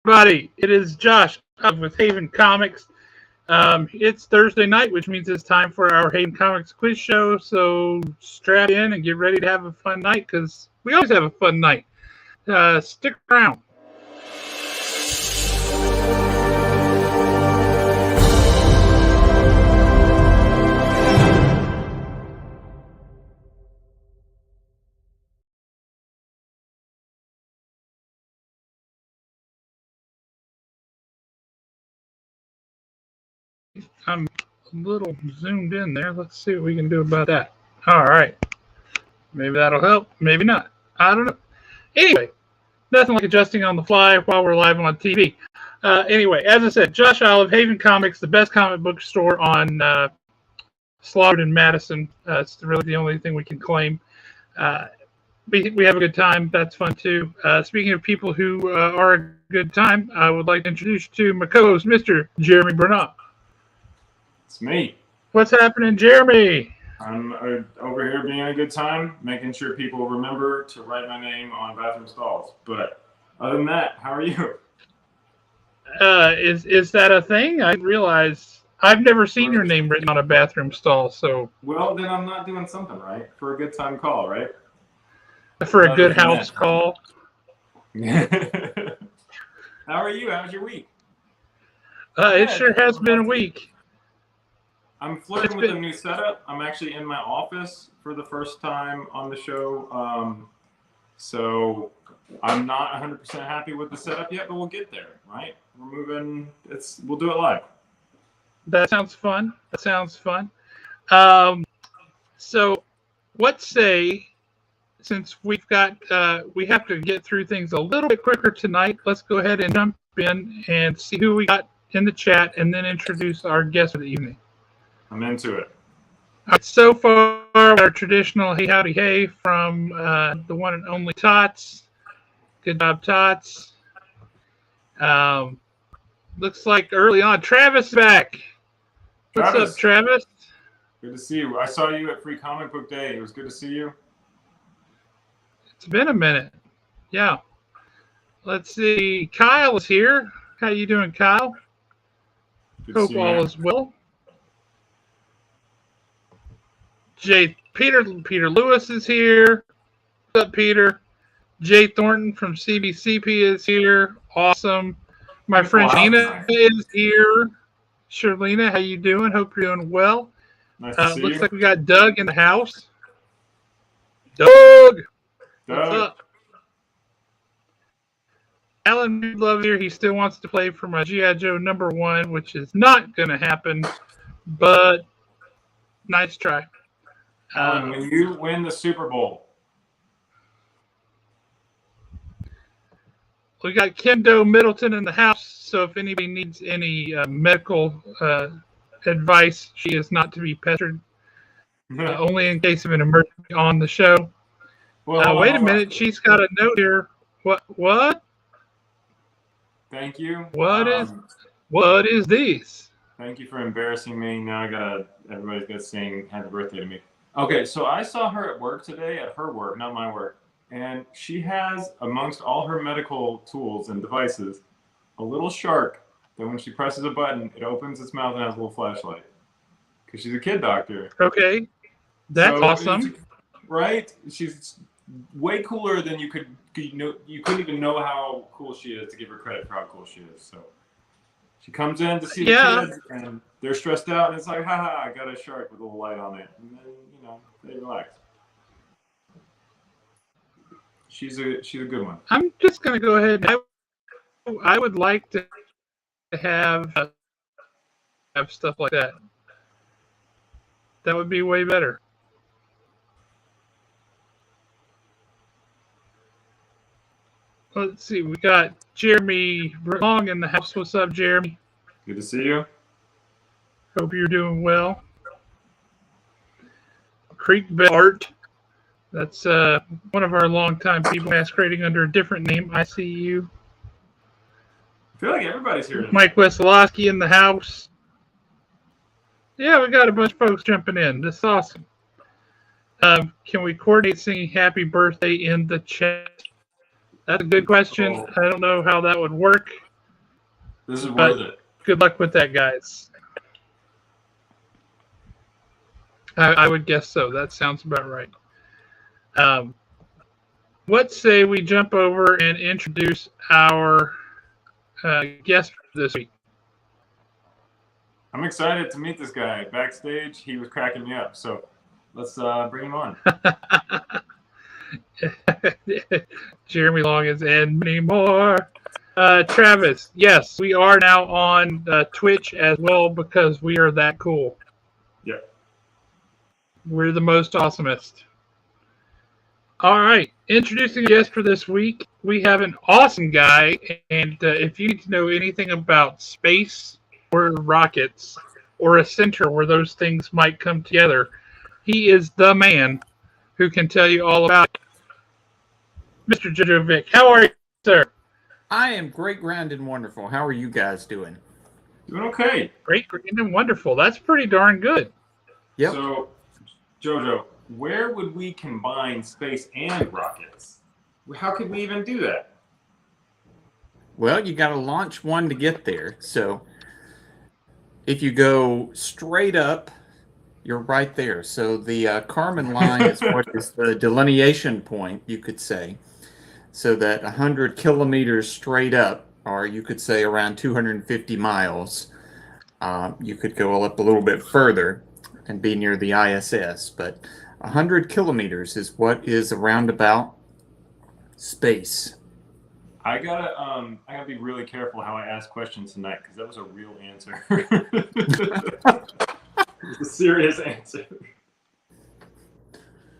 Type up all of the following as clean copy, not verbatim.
Everybody, it is Josh with Haven Comics. It's Thursday night, which means it's time for our Haven Comics quiz show. So strap in and get ready to have a fun night because we always have a fun night. Stick around. I'm a little zoomed in there. Let's see what we can do about that. All right. Maybe that'll help. Maybe not. I don't know. Anyway, nothing like adjusting on the fly while we're live on TV. Anyway, as I said, Josh Olive, Haven Comics, the best comic book store on Slaughter and Madison. It's really the only thing we can claim. We have a good time. That's fun too. Speaking of people who are a good time, I would like to introduce you to my co-host, Mr. Jeremy Burnett. It's me. What's happening, Jeremy? I'm over here being a good time, making sure people remember to write my name on bathroom stalls. But other than that, how are you? Is that a thing? I realize I've never seen your name written on a bathroom stall. So well, then I'm not doing something right for a good time call, right? For a good house call. How are you? How's your week? It sure has been a week. I'm flirting with a new setup. I'm actually in my office for the first time on the show. So I'm not 100% happy with the setup yet, but we'll get there, right? We're moving. We'll do it live. That sounds fun. So what say, since we've got, we have to get through things a little bit quicker tonight, let's go ahead and jump in and see who we got in the chat and then introduce our guest for the evening. I'm into it. All right, so far, our traditional hey, howdy, hey from the one and only Tots. Good job, Tots. Looks like early on, Travis is back. What's up, Travis? Good to see you. I saw you at Free Comic Book Day. It was good to see you. It's been a minute. Yeah. Let's see. Kyle is here. How you doing, Kyle? Good Hope all is well. Peter Lewis is here. What's up, Peter? Jay Thornton from CBCP is here. Awesome. My friend Lena is here. Sherlina, how you doing? Hope you're doing well. Nice to see looks you. like we got Doug in the house. Doug! What's up? Alan Love here. He still wants to play for my G.I. Joe #1, which is not going to happen, but nice try. Alan, when you win the Super Bowl. We got Kendo Middleton in the house, so if anybody needs any medical advice, she is not to be pestered. Only in case of an emergency on the show. Well, wait a minute, she's got a note here. What? Thank you. What is this? Thank you for embarrassing me. Now everybody's got to sing happy birthday to me. Okay, so I saw her at work today, at her work, not my work, and she has, amongst all her medical tools and devices, a little shark that when she presses a button, it opens its mouth and has a little flashlight. Because she's a kid doctor. Okay, that's awesome. Right? She's way cooler than you couldn't even know how cool she is to give her credit for how cool she is. So she comes in to see the kids, and they're stressed out, and it's like, haha, I got a shark with a little light on it. And then, they relax. She's a good one. I'm just going to go ahead. I would like to have stuff like that. That would be way better. Let's see. We got Jeremy Long in the house. What's up, Jeremy? Good to see you. Hope you're doing well. Creek Bell Art. That's one of our longtime people masquerading under a different name. I see you. I feel like everybody's here. Mike Wesolowski in the house. Yeah, we got a bunch of folks jumping in. This is awesome. Can we coordinate singing happy birthday in the chat? That's a good question. I don't know how that would work. This is But worth it. good luck with that, guys. I would guess so. That sounds about right. Let's say we jump over and introduce our guest for this week. I'm excited to meet this guy. Backstage, he was cracking me up. So let's bring him on. Jeremy Long is in many more. Travis, yes, we are now on Twitch as well because we are that cool. Yep. We're the most awesomest. All right, introducing a guest for this week, we have an awesome guy, and if you need to know anything about space or rockets or a center where those things might come together, he is the man who can tell you all about it. Mr. Jojo Vic, how are you, sir? I am great, grand, and wonderful. How are you guys doing? Doing okay. Great, grand, and wonderful. That's pretty darn good. Yep. So, Jojo, where would we combine space and rockets? How could we even do that? Well, you got to launch one to get there. So if you go straight up, you're right there. So the Kármán line is what is the delineation point, you could say. So that 100 kilometers straight up, or you could say around 250 miles, you could go up a little bit further and be near the ISS. But 100 kilometers is what is a roundabout space. I gotta be really careful how I ask questions tonight because that was a real answer. It's a serious answer.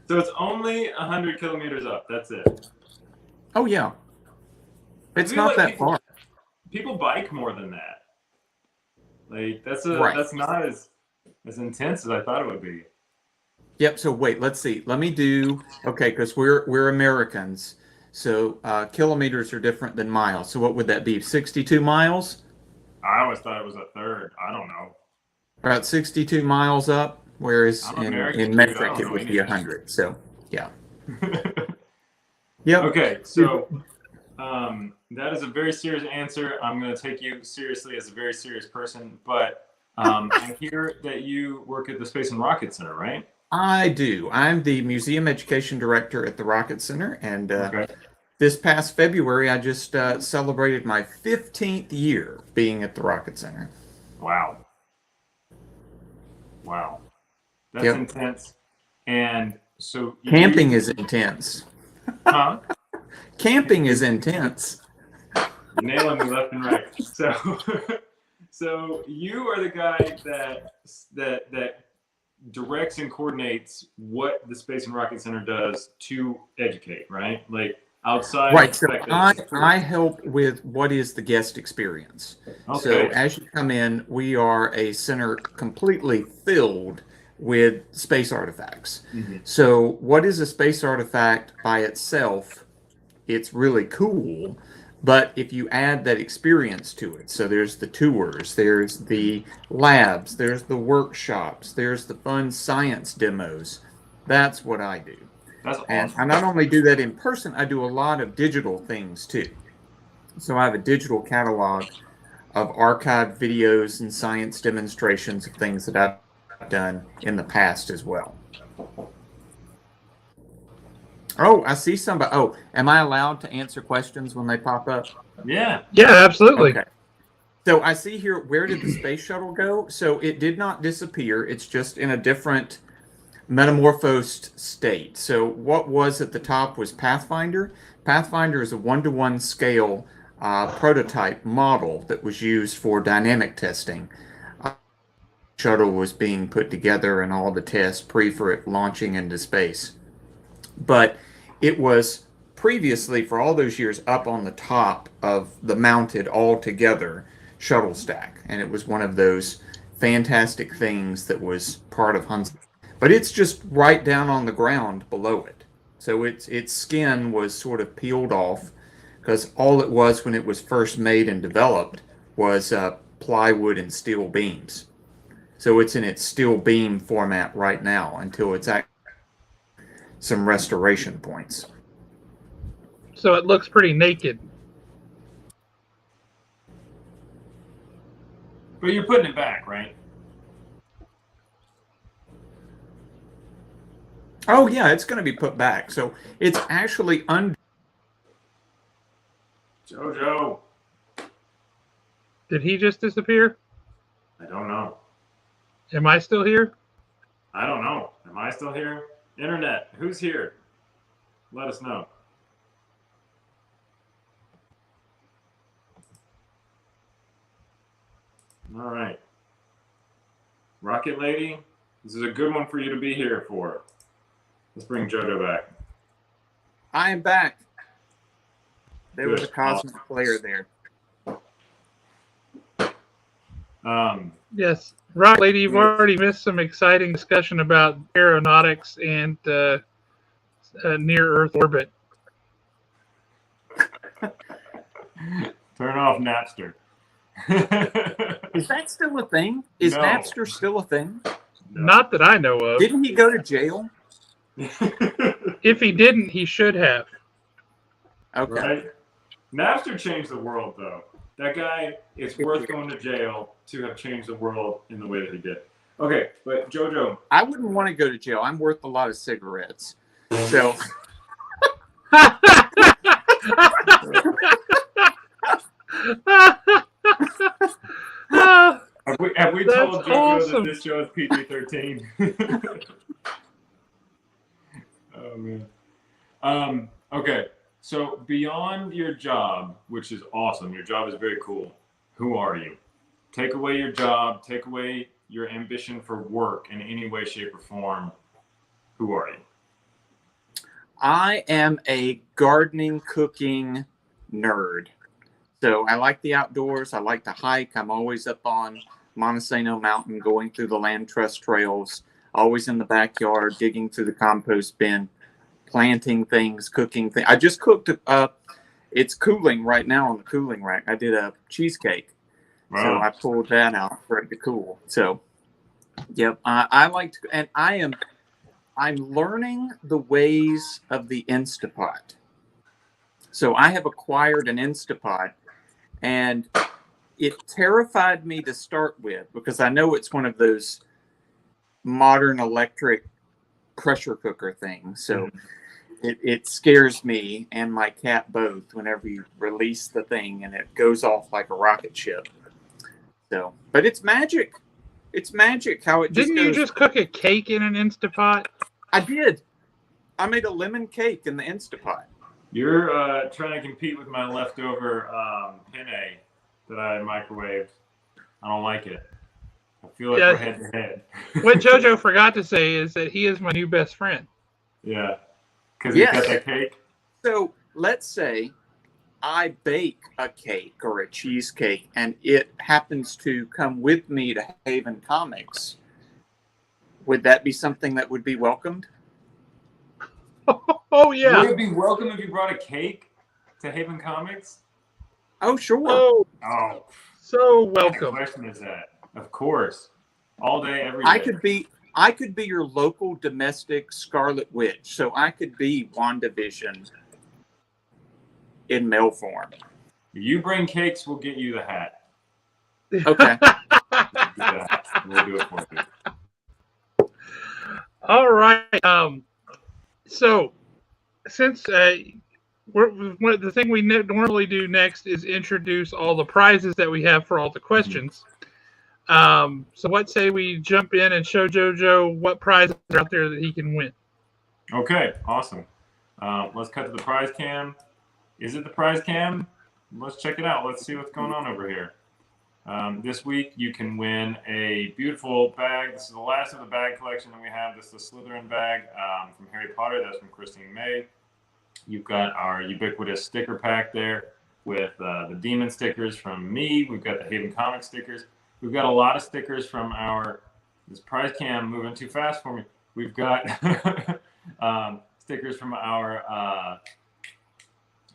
So it's only 100 kilometers up. That's it. Oh yeah, it's I feel not like that far. People bike more than that. Like that's not as intense as I thought it would be. Yep. So wait, let's see. Let me do because we're Americans, so kilometers are different than miles. So what would that be? 62 miles? I always thought it was a third. I don't know. About 62 miles up, whereas in metric it would be 100. So yeah. Yep. Okay, so that is a very serious answer. I'm going to take you seriously as a very serious person, but I hear that you work at the Space and Rocket Center, right? I do. I'm the Museum Education Director at the Rocket Center, and this past February, I just celebrated my 15th year being at the Rocket Center. Wow. That's intense. And so... Camping is intense. Huh? Camping is intense. Nailing me left and right. So you are the guy that directs and coordinates what the Space and Rocket Center does to educate, right? Like outside. Right. So I help with what is the guest experience. Okay. So as you come in, we are a center completely filled with space artifacts. Mm-hmm. So what is a space artifact by itself? It's really cool. But if you add that experience to it, so there's the tours, there's the labs, there's the workshops, there's the fun science demos. That's what I do. That's awesome. And I not only do that in person, I do a lot of digital things too. So I have a digital catalog of archived videos and science demonstrations of things that I've done in the past as well. Oh, I see somebody. Oh, am I allowed to answer questions when they pop up? Yeah. Yeah, absolutely. Okay. So I see here, where did the space shuttle go? So it did not disappear. It's just in a different metamorphosed state. So what was at the top was Pathfinder. Pathfinder is a 1-to-1 scale prototype model that was used for dynamic testing. Shuttle was being put together and all the tests for it launching into space. But it was previously, for all those years, up on the top of the mounted all-together shuttle stack. And it was one of those fantastic things that was part of Huntsville. But it's just right down on the ground below it. So its skin was sort of peeled off because all it was when it was first made and developed was plywood and steel beams. So it's in its steel beam format right now until it's actually some restoration points. So it looks pretty naked. But you're putting it back, right? Oh yeah, it's going to be put back. So it's actually Jojo. Did he just disappear? I don't know. Am I still here? I don't know. Am I still here? Internet, who's here? Let us know. All right. Rocket Lady, this is a good one for you to be here for. Let's bring Jojo back. I am back. There was a Good. cosmic player there. Yes. Rock Lady, you've already missed some exciting discussion about aeronautics and near-Earth orbit. Turn off Napster. Is that still a thing? Is No. Napster still a thing? No. Not that I know of. Didn't he go to jail? If he didn't, he should have. Okay. Right? Napster changed the world, though. That guy, it's worth going to jail to have changed the world in the way that he did. Okay, but Jojo. I wouldn't want to go to jail. I'm worth a lot of cigarettes. So Have we That's told Jojo awesome. that this show is PG-13? Oh, man. Okay, so beyond your job, which is awesome, your job is very cool, who are you? Take away your job, take away your ambition for work in any way, shape, or form. Who are you? I am a gardening, cooking nerd. So I like the outdoors. I like to hike. I'm always up on Montesano Mountain going through the land trust trails, always in the backyard, digging through the compost bin, planting things, cooking things. I just cooked, it's cooling right now on the cooling rack. I did a cheesecake. Wow. So I pulled that out for it to cool. So, yep, I like to, and I'm learning the ways of the Instapot. So I have acquired an Instapot, and it terrified me to start with because I know it's one of those modern electric pressure cooker things. So it scares me and my cat both whenever you release the thing and it goes off like a rocket ship. So, but it's magic. It's magic how it just Didn't goes. you just cook a cake in an Instapot? I did. I made a lemon cake in the Instapot. You're trying to compete with my leftover penne that I microwaved. I don't like it. I feel like we're head to head. What Jojo forgot to say is that he is my new best friend. Yeah. Because you got that cake? So let's say I bake a cake or a cheesecake and it happens to come with me to Haven Comics. Would that be something that would be welcomed? Oh, yeah. Would it be welcome if you brought a cake to Haven Comics? Oh, sure. Oh. So What welcome. question is that? Of course. All day, every day. I could be your local domestic Scarlet Witch. So I could be WandaVision in mail form. You bring cakes, we'll get you the hat. Okay. We'll do it for you. All right. So, since the thing we normally do next is introduce all the prizes that we have for all the questions. So, what say we jump in and show JoJo what prizes are out there that he can win? Okay, awesome. Let's cut to the prize cam. Is it the prize cam? Let's check it out. Let's see what's going on over here. This week, you can win a beautiful bag. This is the last of the bag collection that we have. This is the Slytherin bag from Harry Potter. That's from Christine May. You've got our ubiquitous sticker pack there with the demon stickers from me. We've got the Haven Comics stickers. We've got a lot of stickers from this prize cam moving too fast for me. We've got stickers from our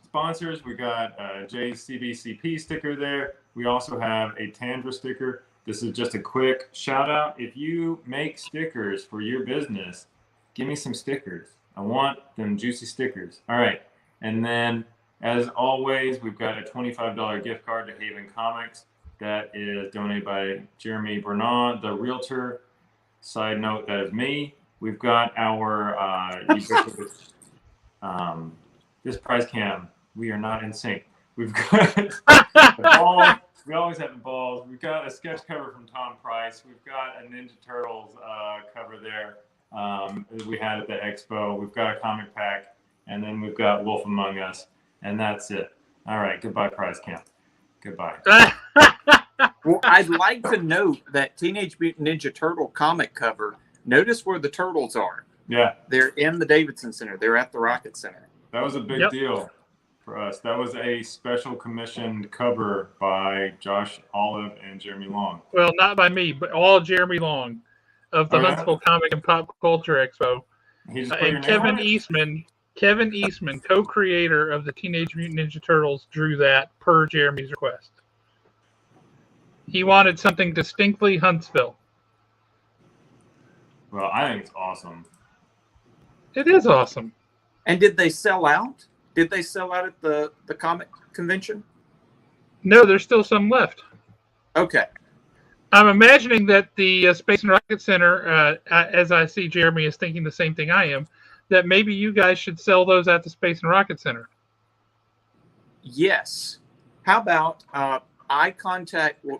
sponsors. We got a JCBCP sticker there. We also have a Tandra sticker. This is just a quick shout out. If you make stickers for your business, give me some stickers. I want them juicy stickers. All right. And then, as always, we've got a $25 gift card to Haven Comics. That is donated by Jeremy Bernard, the realtor. Side note, that is me. We've got our this prize cam. We are not in sync. We've got the balls. We always have the balls. We've got a sketch cover from Tom Price. We've got a Ninja Turtles cover there that we had at the expo. We've got a comic pack, and then we've got Wolf Among Us, and that's it. All right, goodbye, prize cam. Goodbye. Well, I'd like to note that Teenage Mutant Ninja Turtle comic cover. Notice where the turtles are. Yeah. They're in the Davidson Center. They're at the Rocket Center. That was a big deal for us. That was a special commissioned cover by Josh Olive and Jeremy Long. Well, not by me, but all Jeremy Long of the Huntsville Comic and Pop Culture Expo. And Kevin Eastman, co-creator of the Teenage Mutant Ninja Turtles, drew that per Jeremy's request. He wanted something distinctly Huntsville. Well, I think it's awesome. It is awesome. And did they sell out? Did they sell out at the comic convention? No, there's still some left. Okay. I'm imagining that the Space and Rocket Center, as I see Jeremy is thinking the same thing I am, that maybe you guys should sell those at the Space and Rocket Center. Yes. How about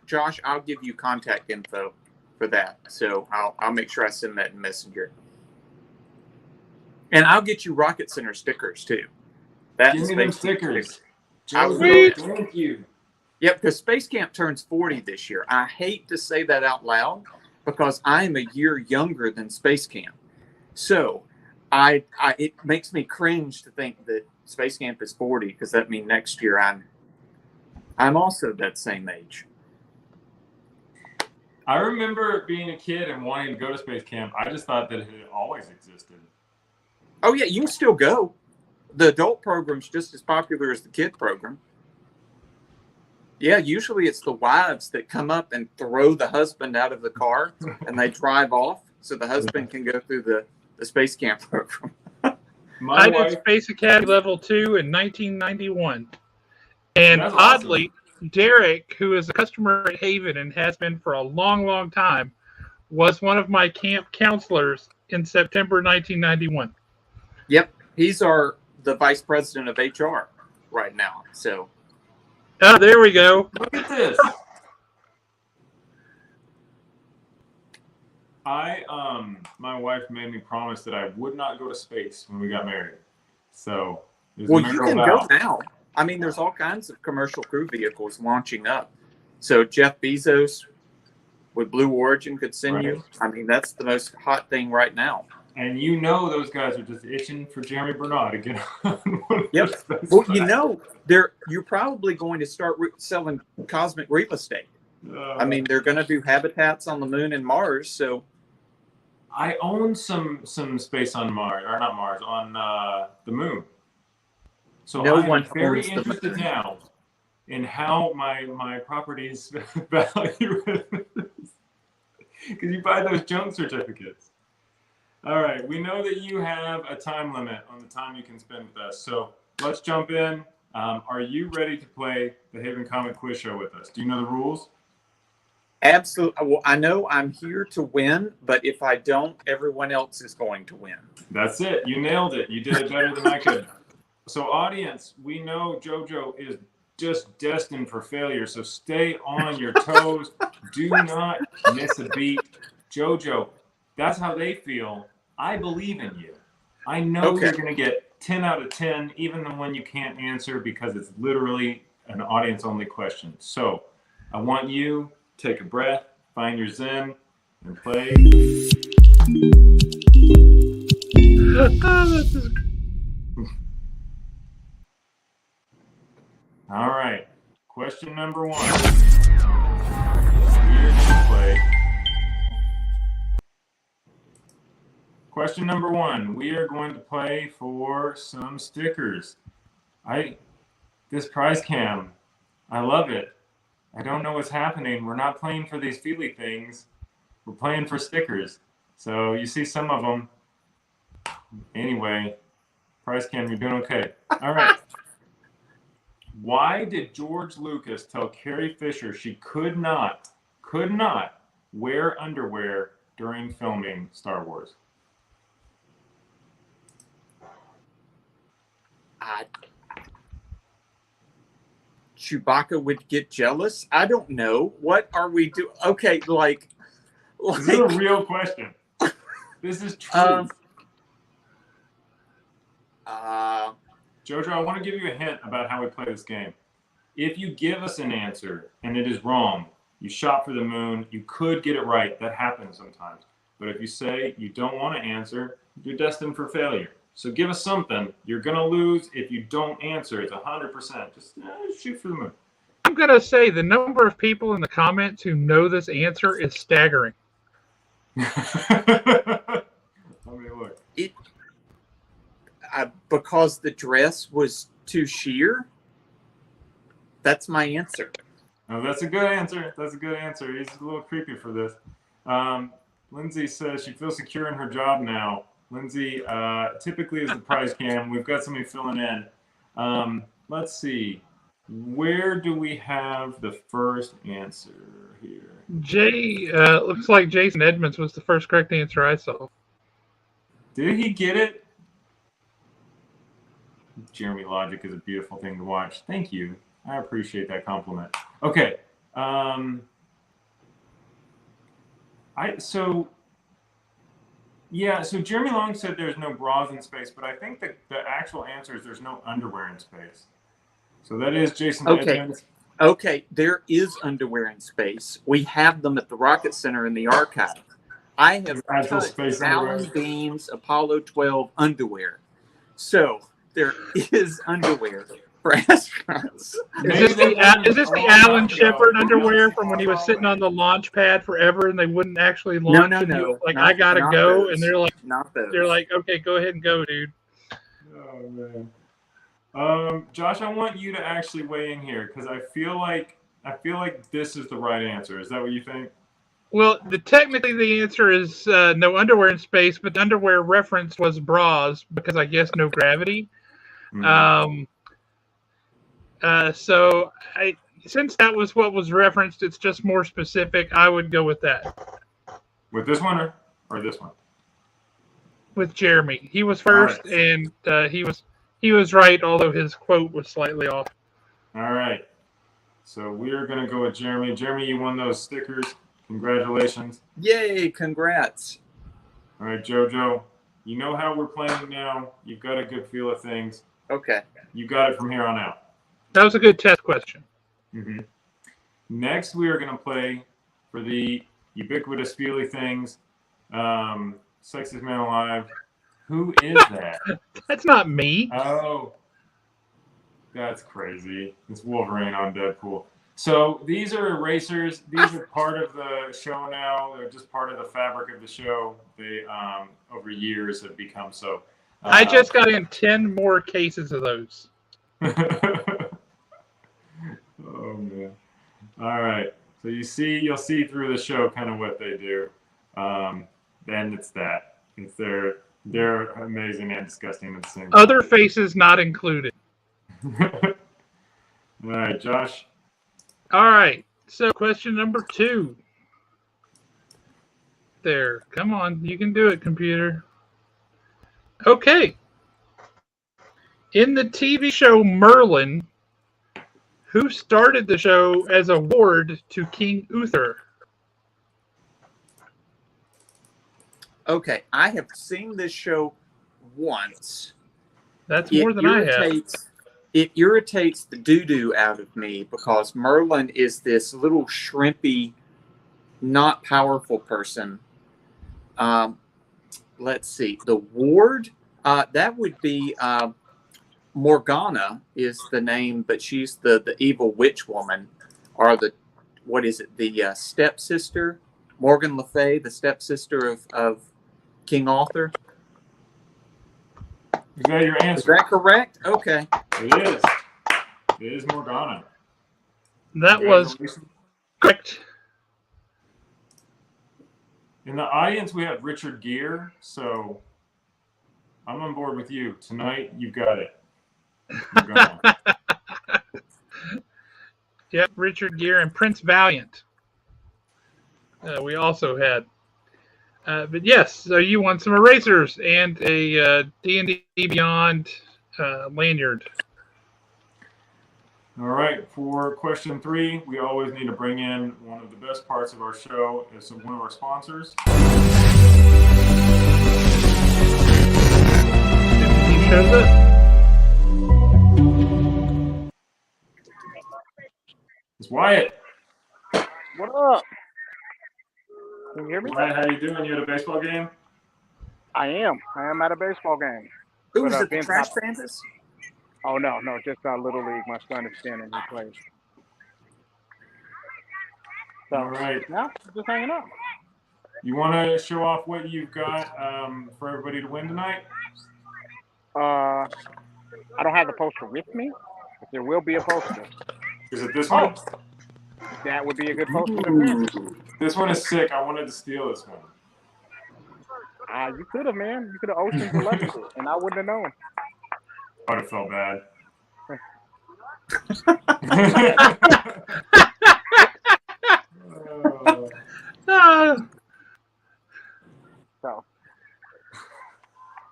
Josh, I'll give you contact info for that. So I'll make sure I send that in Messenger. And I'll get you Rocket Center stickers too. Give me them stickers. Sweet. Thank you. Yep, because Space Camp turns 40 this year. I hate to say that out loud because I am a year younger than Space Camp. So it makes me cringe to think that Space Camp is 40 because that means next year I'm also that same age. I remember being a kid and wanting to go to Space Camp. I just thought that it had always existed. Oh, yeah, you can still go. The adult program's just as popular as the kid program. Yeah, usually it's the wives that come up and throw the husband out of the car and they drive off so the husband can go through the Space Camp program. I did Space Academy Level 2 in 1991. And oddly, awesome. Derek, who is a customer at Haven and has been for a long, long time, was one of my camp counselors in September 1991. Yep, he's the vice president of HR right now. So, oh, there we go. Look at this. My wife made me promise that I would not go to space when we got married. So, well, you can go now. I mean, there's all kinds of commercial crew vehicles launching up. So Jeff Bezos with Blue Origin could send you. I mean, that's the most hot thing right now. And you know those guys are just itching for Jeremy Bernard to get on. Yep. Well, you know, you're probably going to start selling cosmic real estate. I mean, they're going to do habitats on the moon and Mars. So I own some space on Mars, or not Mars, on the moon. So I'm very interested now in how my properties value because you buy those junk certificates. All right, we know that you have a time limit on the time you can spend with us. So let's jump in. Are you ready to play the Haven Comic Quiz Show with us? Do you know the rules? Absolutely. Well, I know I'm here to win, but if I don't, everyone else is going to win. That's it. You nailed it. You did it better than I could. So audience, we know JoJo is just destined for failure. So stay on your toes. Do not miss a beat. JoJo, that's how they feel. I believe in you. I know you're going to get 10 out of 10, even the one you can't answer because it's literally an audience-only question. So I want you to take a breath, find your zen, and play. All right. Question number 1. We're going to play. Question number 1. We are going to play for some stickers. This prize cam, I love it. I don't know what's happening. We're not playing for these feely things. We're playing for stickers. So you see some of them. Anyway, prize cam, you're doing okay. All right. Why did George Lucas tell Carrie Fisher she could not wear underwear during filming Star Wars? Chewbacca would get jealous. I don't know. What are we doing? Okay, This is a real question. This is true. Jojo, I want to give you a hint about how we play this game. If you give us an answer and it is wrong, you shot for the moon, you could get it right. That happens sometimes. But if you say you don't want to answer, you're destined for failure. So give us something. You're going to lose if you don't answer. It's 100%. Just shoot for the moon. I'm going to say the number of people in the comments who know this answer is staggering. Let me look. Because the dress was too sheer? That's my answer. Oh, that's a good answer. That's a good answer. He's a little creepy for this. Lindsay says she feels secure in her job now. Lindsay typically is the prize cam. We've got somebody filling in. Let's see. Where do we have the first answer here? Looks like Jason Edmonds was the first correct answer I saw. Did he get it? Jeremy Logic is a beautiful thing to watch. Thank you. I appreciate that compliment. Okay. So Jeremy Long said there's no bras in space, but I think that the actual answer is there's no underwear in space. So that is Jason Edmonds. Okay, there is underwear in space. We have them at the Rocket Center in the archive. I have touched Alan Bean's Apollo 12 underwear. So there is underwear for astronauts. Is this the Alan Shepard underwear from when he was sitting on the launch pad forever and they wouldn't actually launch? No. Like, I gotta go, those. And they're like, not those. They're like, okay, go ahead and go, dude. Oh man. Josh, I want you to actually weigh in here because I feel like this is the right answer. Is that what you think? Well, technically the answer is no underwear in space, but the underwear referenced was bras because I guess no gravity. Mm-hmm. So since that was what was referenced, it's just more specific. I would go with that. With this one or this one? With Jeremy, he was first, right. And he was right, although his quote was slightly off. All right. So we're gonna go with Jeremy. Jeremy, you won those stickers. Congratulations. Yay! Congrats. All right, JoJo. You know how we're playing now. You've got a good feel of things. Okay. You got it from here on out. That was a good test question. Mm-hmm. Next, we are going to play for the ubiquitous feely things. Sexiest man alive. Who is that? That's not me. Oh, that's crazy. It's Wolverine on Deadpool. So these are erasers. These are part of the show now. They're just part of the fabric of the show. They, over years, have become so. I just got in 10 more cases of those. Oh man! All right. So you'll see through the show kind of what they do. Then it's that. They're amazing and disgusting at the same time. Other faces not included. All right, Josh. All right. So question number 2. There. Come on. You can do it, computer. Okay. In the TV show Merlin, who started the show as a ward to King Uther? Okay, I have seen this show once. That's more than I have. It irritates the doo-doo out of me because Merlin is this little shrimpy, not powerful person. Let's see. The ward, that would be Morgana is the name, but she's the evil witch woman, or the stepsister, Morgan Le Fay, the stepsister of King Arthur. Is that your answer? Is that correct? Okay. It is. It is Morgana. That was correct. In the audience, we have Richard Gere, so I'm on board with you. Tonight, you've got it. Yep, Richard Gere and Prince Valiant. We also had. But yes, so you won some erasers and a D&D Beyond lanyard. All right, for question 3, we always need to bring in one of the best parts of our show as one of our sponsors. He shows up. It's Wyatt. What up? Can you hear me? Wyatt, how you doing? You at a baseball game? I am. I am at a baseball game. Who was But, it? The Ben's Trash not- Pandas? Oh, no, just Little League. My son is 10 and he plays. So, All right. yeah, just hanging out. You want to show off what you've got for everybody to win tonight? I don't have the poster with me, but there will be a poster. Is it this one? That would be a good poster to win. This one is sick. I wanted to steal this one. You could have, man. You could have ocean selected it, and I wouldn't have known. I would have felt bad.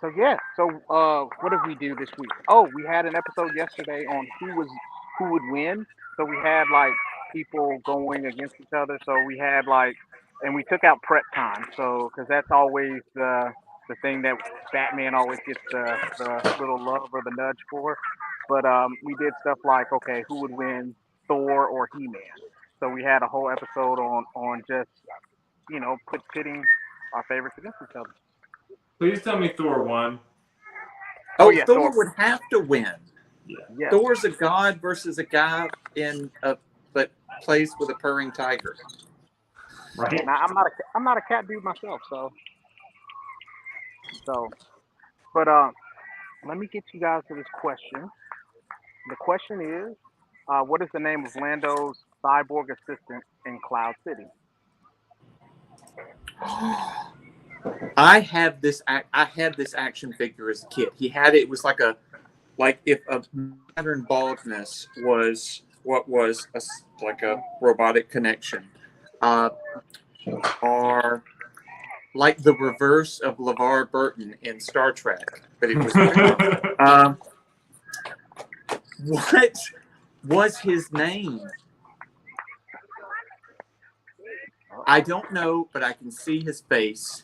So yeah. So what did we do this week? Oh, we had an episode yesterday on who would win. So we had like people going against each other. So we had like, and we took out prep time. So because that's always the thing that Batman always gets the little love or the nudge for. But we did stuff like, okay, who would win, Thor or He-Man? So we had a whole episode on just pitting our favorites against each other. Please tell me Thor won. Oh, yeah, Thor Thor would have to win. Yeah. Thor's a god versus a guy but plays with a purring tiger. Right. Now, I'm not a cat dude myself, so. But let me get you guys to this question. The question is, what is the name of Lando's cyborg assistant in Cloud City? I had this action figure as a kid. He had it. It was like if a pattern baldness was what was like a robotic connection, or like the reverse of LeVar Burton in Star Trek, but it was. What was his name? I don't know, but I can see his face.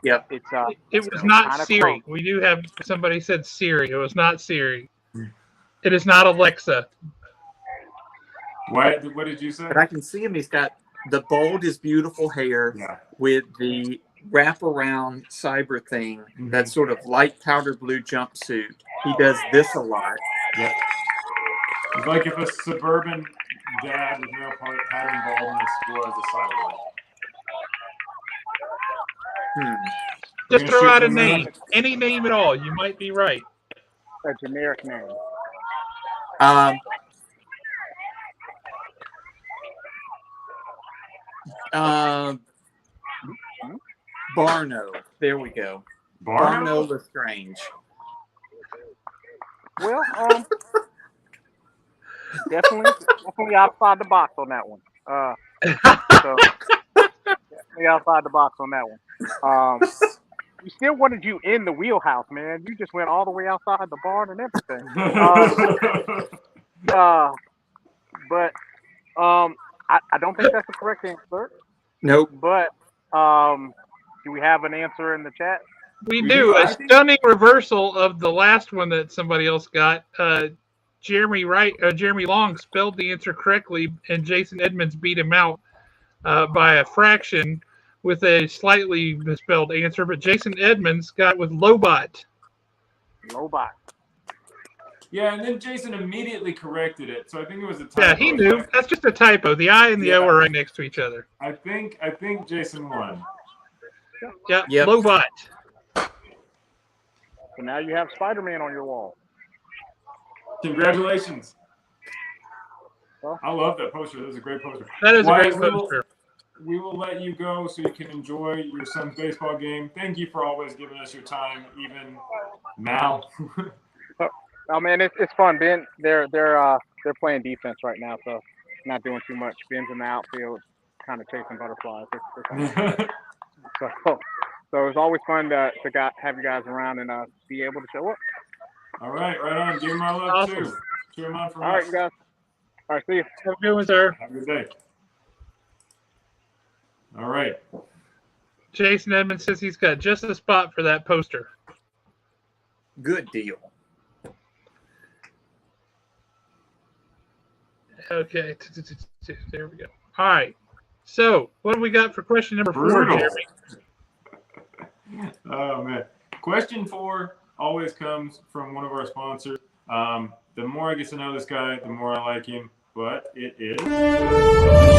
Yep. It was not Siri. We do have somebody said Siri. It was not Siri. It is not Alexa. What did you say? But I can see him. He's got the bald, his beautiful hair with the wraparound cyber thing, that sort of light powder blue jumpsuit. He does this a lot. Yeah. It's like if a suburban dad with no pattern baldness was a cyborg. Just throw out a name. Any name at all. You might be right. A generic name. Barno. There we go. Barno Lestrange. Well, definitely outside the box on that one. So definitely outside the box on that one. We still wanted you in the wheelhouse, man. You just went all the way outside the barn and everything. But I don't think that's the correct answer. Nope. But do we have an answer in the chat? We do. A stunning reversal of the last one that somebody else got. Jeremy Long spelled the answer correctly, and Jason Edmonds beat him out by a fraction with a slightly misspelled answer. But Jason Edmonds got with Lobot. Lobot. Yeah, and then Jason immediately corrected it, so I think it was a typo. Yeah, he knew. That's just a typo. The I and the O are right next to each other. I think Jason won. Yep. Yep. Lobot. So now you have Spider-Man on your wall. Congratulations. Well, I love that poster. That was a great poster. That is a Wyatt, great poster. We will let you go so you can enjoy your son's baseball game. Thank you for always giving us your time, even now. Oh man, it's fun, Ben. They're they're playing defense right now, so not doing too much. Ben's in the outfield, kind of chasing butterflies. So it's always fun to have you guys around and be able to show up. All right, right on. Give him my love Awesome. too. Cheer him on from All right, us. you guys. All right, see you. Have a good one, sir. Have a good day. All right. Jason Edmonds says he's got just a spot for that poster. Good deal. Okay, there we go. All right. So, what do we got for question number 4, Brutal. Jeremy? Oh man. Question 4 always comes from one of our sponsors. The more I get to know this guy, the more I like him. But it is.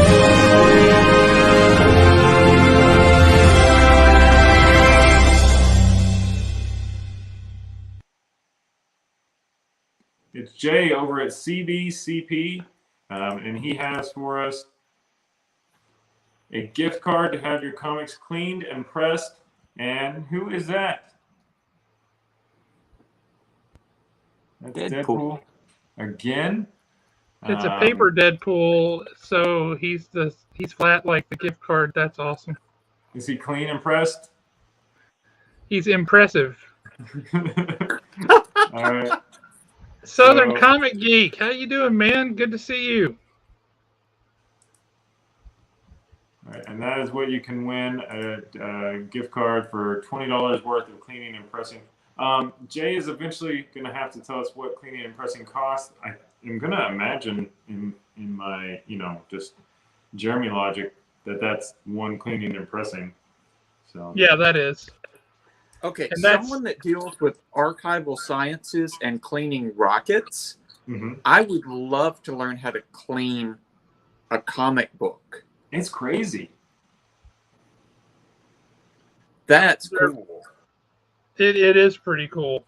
It's Jay over at CBCP, and he has for us a gift card to have your comics cleaned and pressed. And who is that? That's Deadpool. Again? It's a paper Deadpool, so he's flat like the gift card. That's awesome. Is he clean and pressed? He's impressive. All right. Southern Comic Geek, how you doing, man? Good to see you. All right, and that is what you can win, a gift card for $20 worth of cleaning and pressing. Jay is eventually going to have to tell us what cleaning and pressing costs. I am going to imagine in my, just Jeremy logic that that's one cleaning and pressing. So Yeah, that is. Okay, And that's- someone that deals with archival sciences and cleaning rockets, Mhm. I would love to learn how to clean a comic book. It's crazy. That's cool. It is pretty cool.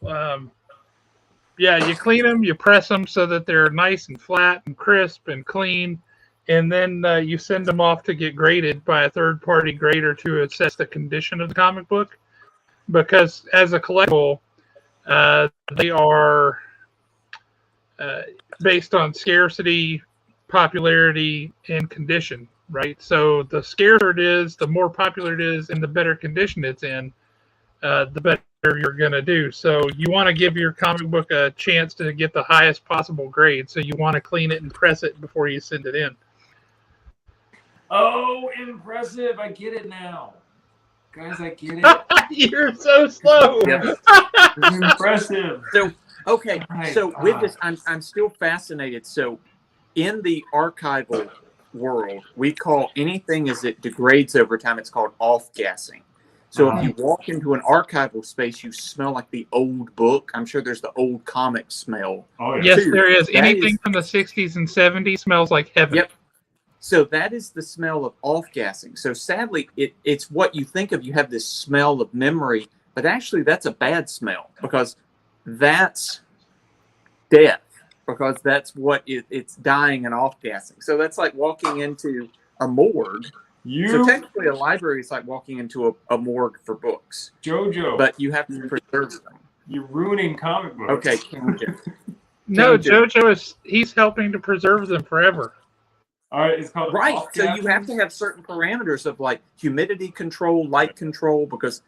Yeah, you clean them, you press them so that they're nice and flat and crisp and clean, and then you send them off to get graded by a third-party grader to assess the condition of the comic book. Because as a collectible, they are based on scarcity, popularity, and condition, right? So the scarcer it is, the more popular it is, and the better condition it's in, the better you're going to do. So you want to give your comic book a chance to get the highest possible grade. So you want to clean it and press it before you send it in. Oh, impressive. I get it now. Guys, I get it. You're so slow. Yep. Impressive. So, okay, My so God. with this, I'm still fascinated. So, in the archival world, we call anything as it degrades over time, it's called off-gassing. So, if you walk into an archival space, you smell like the old book. I'm sure there's the old comic smell. Oh, yeah. Yes, Two, there is. that Anything is- from the 60s and 70s smells like heaven. Yep. So that is the smell of off-gassing. So sadly, it's what you think of. You have this smell of memory, but actually that's a bad smell because that's death, because that's what it's dying and off-gassing. So that's like walking into a morgue. So technically a library is like walking into a morgue for books, JoJo, but you have to preserve them. you're ruining comic books. Okay, tangent. No, Tangent. JoJo he's helping to preserve them forever. All right, it's called Right. off So you have to have certain parameters of like humidity control, light control, because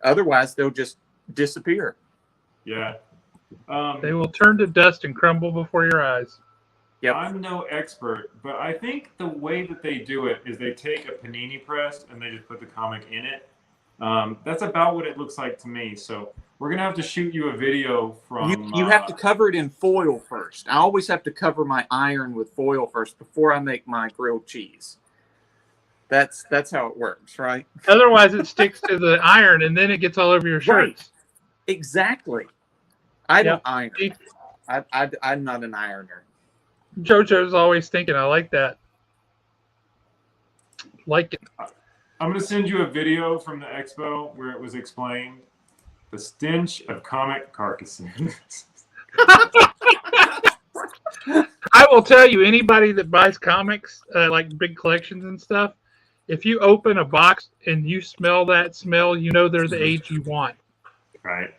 otherwise they'll just disappear. Yeah. They will turn to dust and crumble before your eyes. Yep. I'm no expert, but I think the way that they do it is they take a panini press and they just put the comic in it. That's about what it looks like to me. So we're gonna have to shoot you a video from. You have to cover it in foil first. I always have to cover my iron with foil first before I make my grilled cheese. That's how it works, right? Otherwise, it sticks to the iron and then it gets all over your shirts. Exactly. I don't Yep. iron. I'm not an ironer. JoJo's always thinking, I like that. Like it. I'm gonna send you a video from the expo where it was explained the stench of comic carcasses. I will tell you, anybody that buys comics, like big collections and stuff, if you open a box and you smell that smell, you know they're the age you want. Right.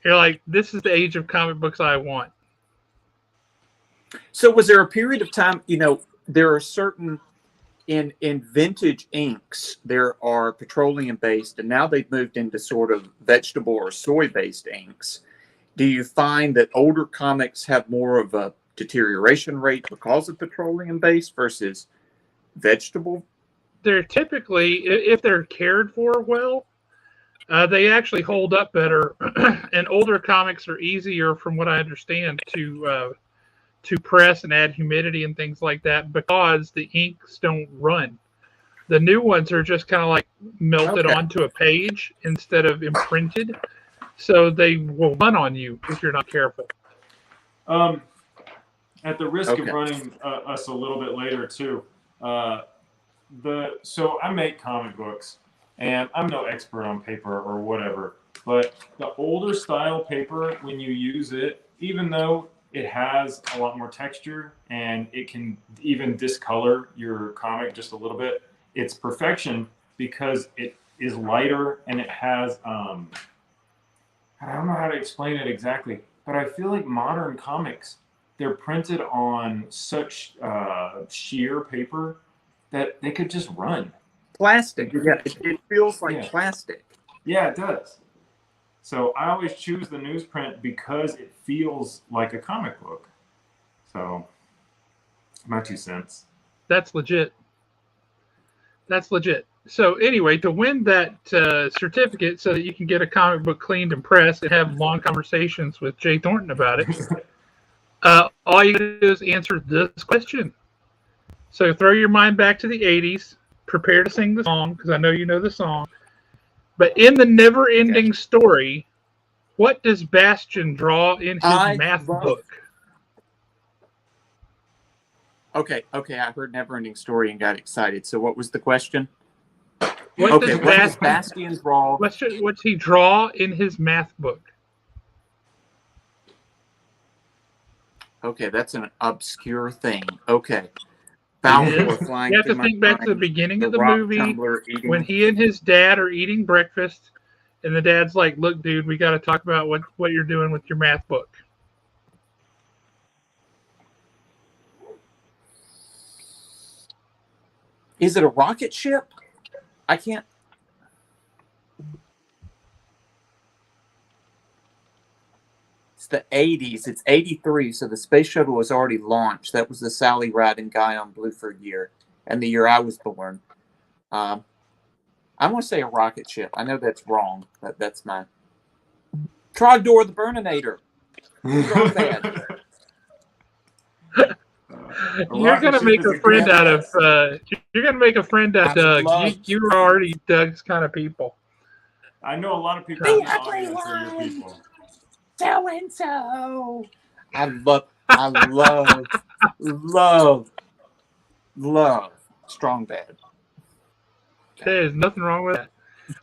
You're like, this is the age of comic books I want. So was there a period of time, there are certain in vintage inks, there are petroleum based, and now they've moved into sort of vegetable or soy based inks. Do you find that older comics have more of a deterioration rate because of petroleum based versus vegetable? They're typically, if they're cared for well, they actually hold up better. And older comics are easier, from what I understand, to press and add humidity and things like that, because the inks don't run. The new ones are just kind of like melted onto a page instead of imprinted, so they will run on you if you're not careful. At the risk of running us a little bit later too, so I make comic books, and I'm no expert on paper or whatever, but the older style paper, when you use it, even though it has a lot more texture and it can even discolor your comic just a little bit, it's perfection because it is lighter and it has, I don't know how to explain it exactly, but I feel like modern comics, they're printed on such sheer paper that they could just run. Plastic. Yeah, it feels like plastic. Yeah, it does. So I always choose the newsprint because it feels like a comic book. So, my 2 cents. That's legit. That's legit. So anyway, to win that certificate so that you can get a comic book cleaned and pressed and have long conversations with Jay Thornton about it, all you do is answer this question. So throw your mind back to the 80s. Prepare to sing the song, because I know you know the song. But in the never-ending story, what does Bastian draw in his math book? Okay, I heard never-ending story and got excited. So what was the question? What does Bastian draw? What's he draw in his math book? Okay, that's an obscure thing. Okay. You have to think back to the beginning of the movie when he and his dad are eating breakfast, and the dad's like, "Look, dude, we got to talk about what you're doing with your math book." Is it a rocket ship? I can't. It's the 80s. It's 83, so the space shuttle was already launched. That was the Sally Ride Guy on Bluford year, and the year I was born. I want to say a rocket ship. I know that's wrong, but that's my Trogdor the Burninator. You're gonna make a friend out of. You're gonna make a friend out of Doug. You were already Doug's kind of people. I know a lot of people in the audience are your people. So and so. I love Strong Bad. There's nothing wrong with that.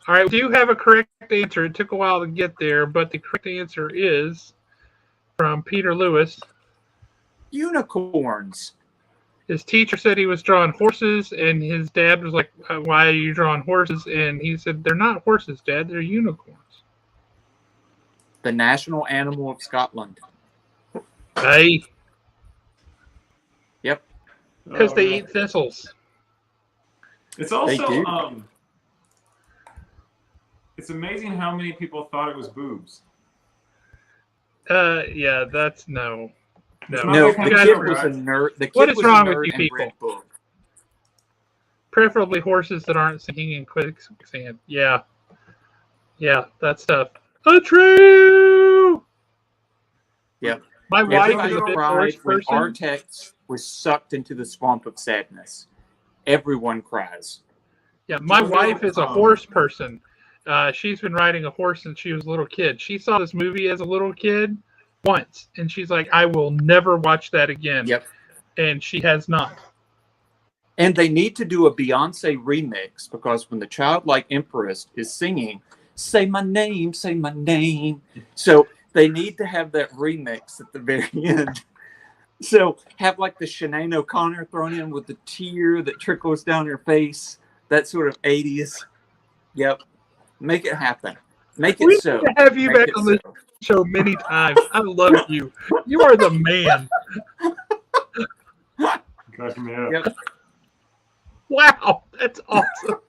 All right, we do have a correct answer. It took a while to get there, but the correct answer is from Peter Lewis. Unicorns. His teacher said he was drawing horses, and his dad was like, "Why are you drawing horses?" And he said, "They're not horses, Dad. They're unicorns." The national animal of Scotland. Hey. Yep. Because they eat thistles. It's also it's amazing how many people thought it was boobs. Yeah, that's no. The kid was a nerd. The kid what is was wrong a nerd with you people? Book. Preferably horses that aren't sinking in quicksand. Yeah, that's tough. True. Yep. My wife is a bit horse person. Artex was sucked into the swamp of sadness. Everyone cries. Yeah, my wife is a horse person. She's been riding a horse since she was a little kid. She saw this movie as a little kid once, and she's like, "I will never watch that again." Yep. And she has not. And they need to do a Beyonce remix, because when the childlike empress is singing, "Say my name, say my name." So they need to have that remix at the very end. So have like the Sinead O'Connor thrown in with the tear that trickles down her face. That sort of 80s. Yep. Make it happen. Make it so. We need to have you back on the show many times. I love you. You are the man. Cracking me up. Yep. Wow, that's awesome.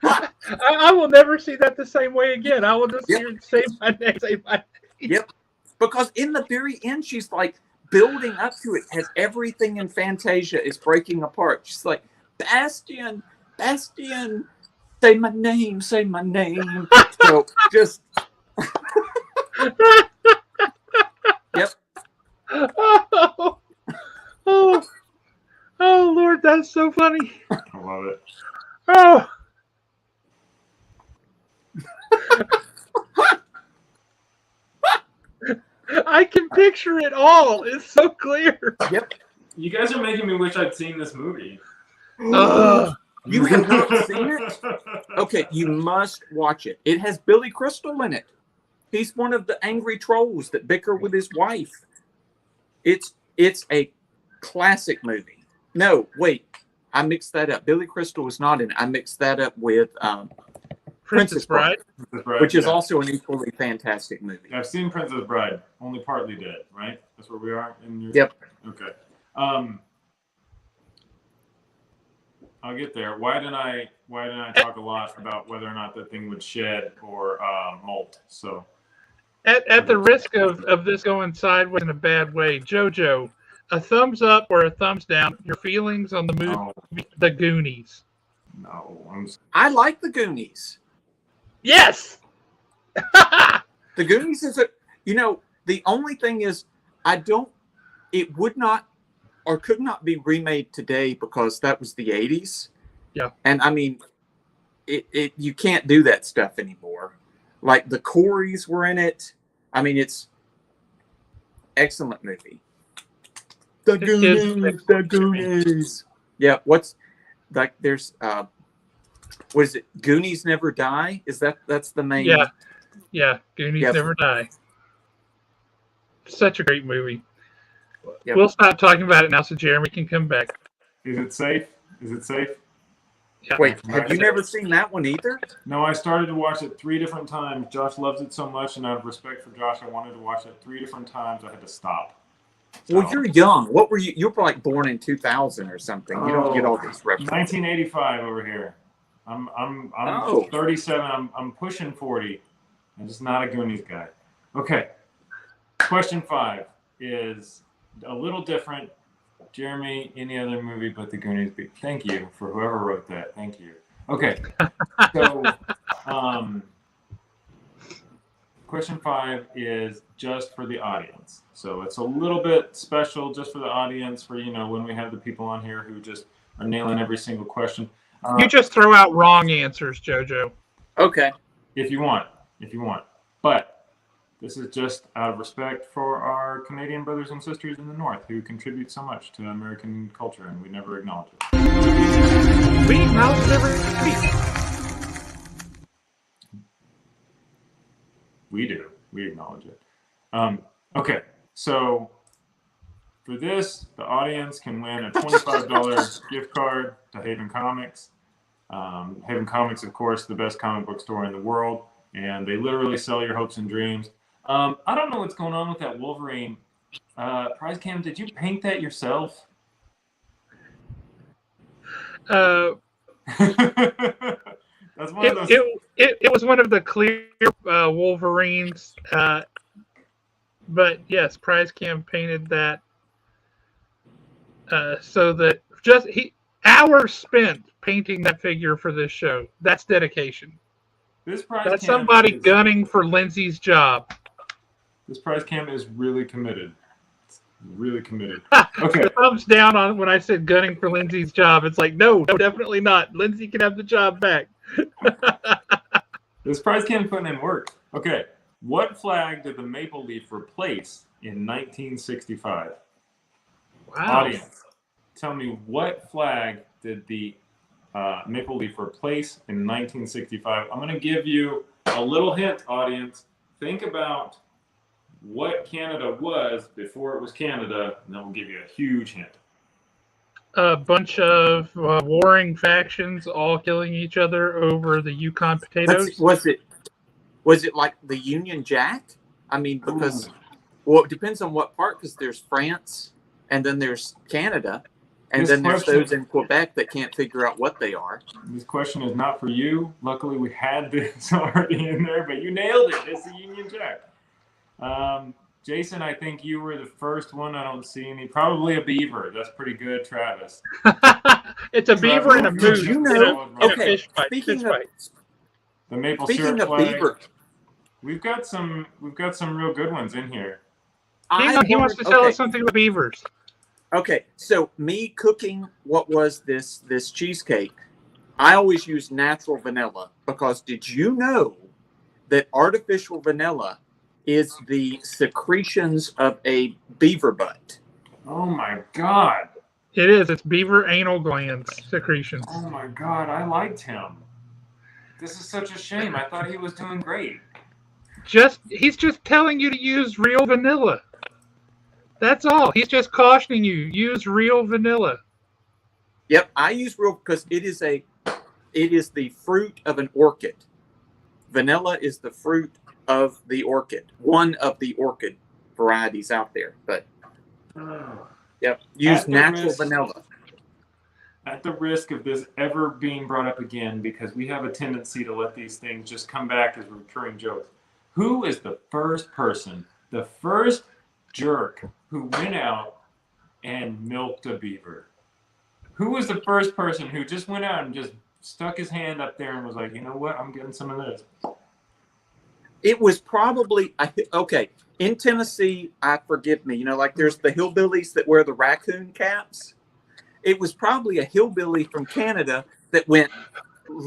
I will never see that the same way again. I will just hear say my name, say my name. Yep. Because in the very end, she's like building up to it. Has everything in Fantasia is breaking apart. She's like, Bastian, Bastian, say my name, say my name. So just. Yep. Oh, oh, oh, Lord, that's so funny. I love it. Oh. I can picture it all. It's so clear. Yep. You guys are making me wish I'd seen this movie. You have not seen it? Okay, you must watch it. It has Billy Crystal in it. He's one of the angry trolls that bicker with his wife. It's a classic movie. No, wait. I mixed that up. Billy Crystal was not in it. I mixed that up with Princess Bride, which is also an equally fantastic movie. I've seen Princess Bride, only partly dead, right? That's where we are in your... Yep. Okay. I'll get there. Why didn't I talk a lot about whether or not that thing would shed or molt? So at the risk of this going sideways in a bad way, JoJo, a thumbs up or a thumbs down, your feelings on the movie The Goonies. No, I like The Goonies. Yes. The Goonies is the only thing is it would not or could not be remade today because that was the 80s. Yeah. And I mean, you can't do that stuff anymore. Like the Coreys were in it. I mean, it's excellent movie. The Goonies. Yeah. What's like? There's what is it? Goonies Never Die. That's the main? Yeah. Goonies Never Die. Such a great movie. Yep. We'll stop talking about it now so Jeremy can come back. Is it safe? Yeah. Wait, have you never seen that one either? No, I started to watch it 3 different times. Josh loves it so much, and out of respect for Josh, I wanted to watch it 3 different times. I had to stop. So, well, you're young. What were you? You were like born in 2000 or something. You don't get all these references. 1985 over here. I'm 37. I'm pushing 40. I'm just not a Goonies guy. Okay. Question 5 is a little different. Jeremy, any other movie but the Goonies? Thank you for whoever wrote that. Thank you. Okay. So, question 5 is just for the audience. So it's a little bit special just for the audience for, when we have the people on here who just are nailing every single question. You just throw out wrong answers, JoJo. Okay. If you want. But this is just out of respect for our Canadian brothers and sisters in the North who contribute so much to American culture, and we never acknowledge it. We acknowledge every We do. We acknowledge it. Okay, so for this, the audience can win a $25 gift card to Haven Comics. Haven Comics, of course, the best comic book store in the world, and they literally sell your hopes and dreams. I don't know what's going on with that Wolverine. Prize Cam, did you paint that yourself? It was one of the clear Wolverines, but yes, Prize Cam painted that so that hours spent painting that figure for this show. That's dedication. That's somebody gunning for Lindsay's job. This Prize Cam is really committed. Really committed. Okay. The thumbs down on when I said gunning for Lindsay's job. It's like, no, definitely not. Lindsay can have the job back. This Prize Cam putting in work. Okay. What flag did the maple leaf replace in 1965? Wow. Audience, tell me what flag did the maple leaf replace in 1965? I'm going to give you a little hint, audience. Think about what Canada was before it was Canada, and then we'll give you a huge hint. A bunch of warring factions all killing each other over the Yukon potatoes. Was it like the Union Jack? I mean, because well, it depends on what part. Because there's France, and then there's Canada. And This then there's question- those in Quebec that can't figure out what they are. This question is not for you. Luckily, we had this already in there, but you nailed it. It's a Union Jack. Jason, I think you were the first one. I don't see any. Probably a beaver. That's pretty good, Travis. It's a beaver and a Did moose you in know- a okay, fish fight. speaking Fish of- fight. The maple Speaking syrup of flag. beaver, We've got some real good ones in here. He wants to tell us something about beavers. Okay, so me cooking what was this cheesecake, I always use natural vanilla because did you know that artificial vanilla is the secretions of a beaver butt? Oh my God. It is. It's beaver anal glands secretions. Oh my God. I liked him. This is such a shame. I thought he was doing great. He's just telling you to use real vanilla. That's all. He's just cautioning you. Use real vanilla. Yep, I use real because it is the fruit of an orchid. Vanilla is the fruit of the orchid, one of the orchid varieties out there. But yep, use natural vanilla. At the risk of this ever being brought up again, because we have a tendency to let these things just come back as recurring jokes. Who is the first person, the first jerk who went out and milked a beaver? Who was the first person who just went out and just stuck his hand up there and was like, you know what, I'm getting some of this? It was probably, okay, in Tennessee, forgive me, like there's the hillbillies that wear the raccoon caps. It was probably a hillbilly from Canada that went,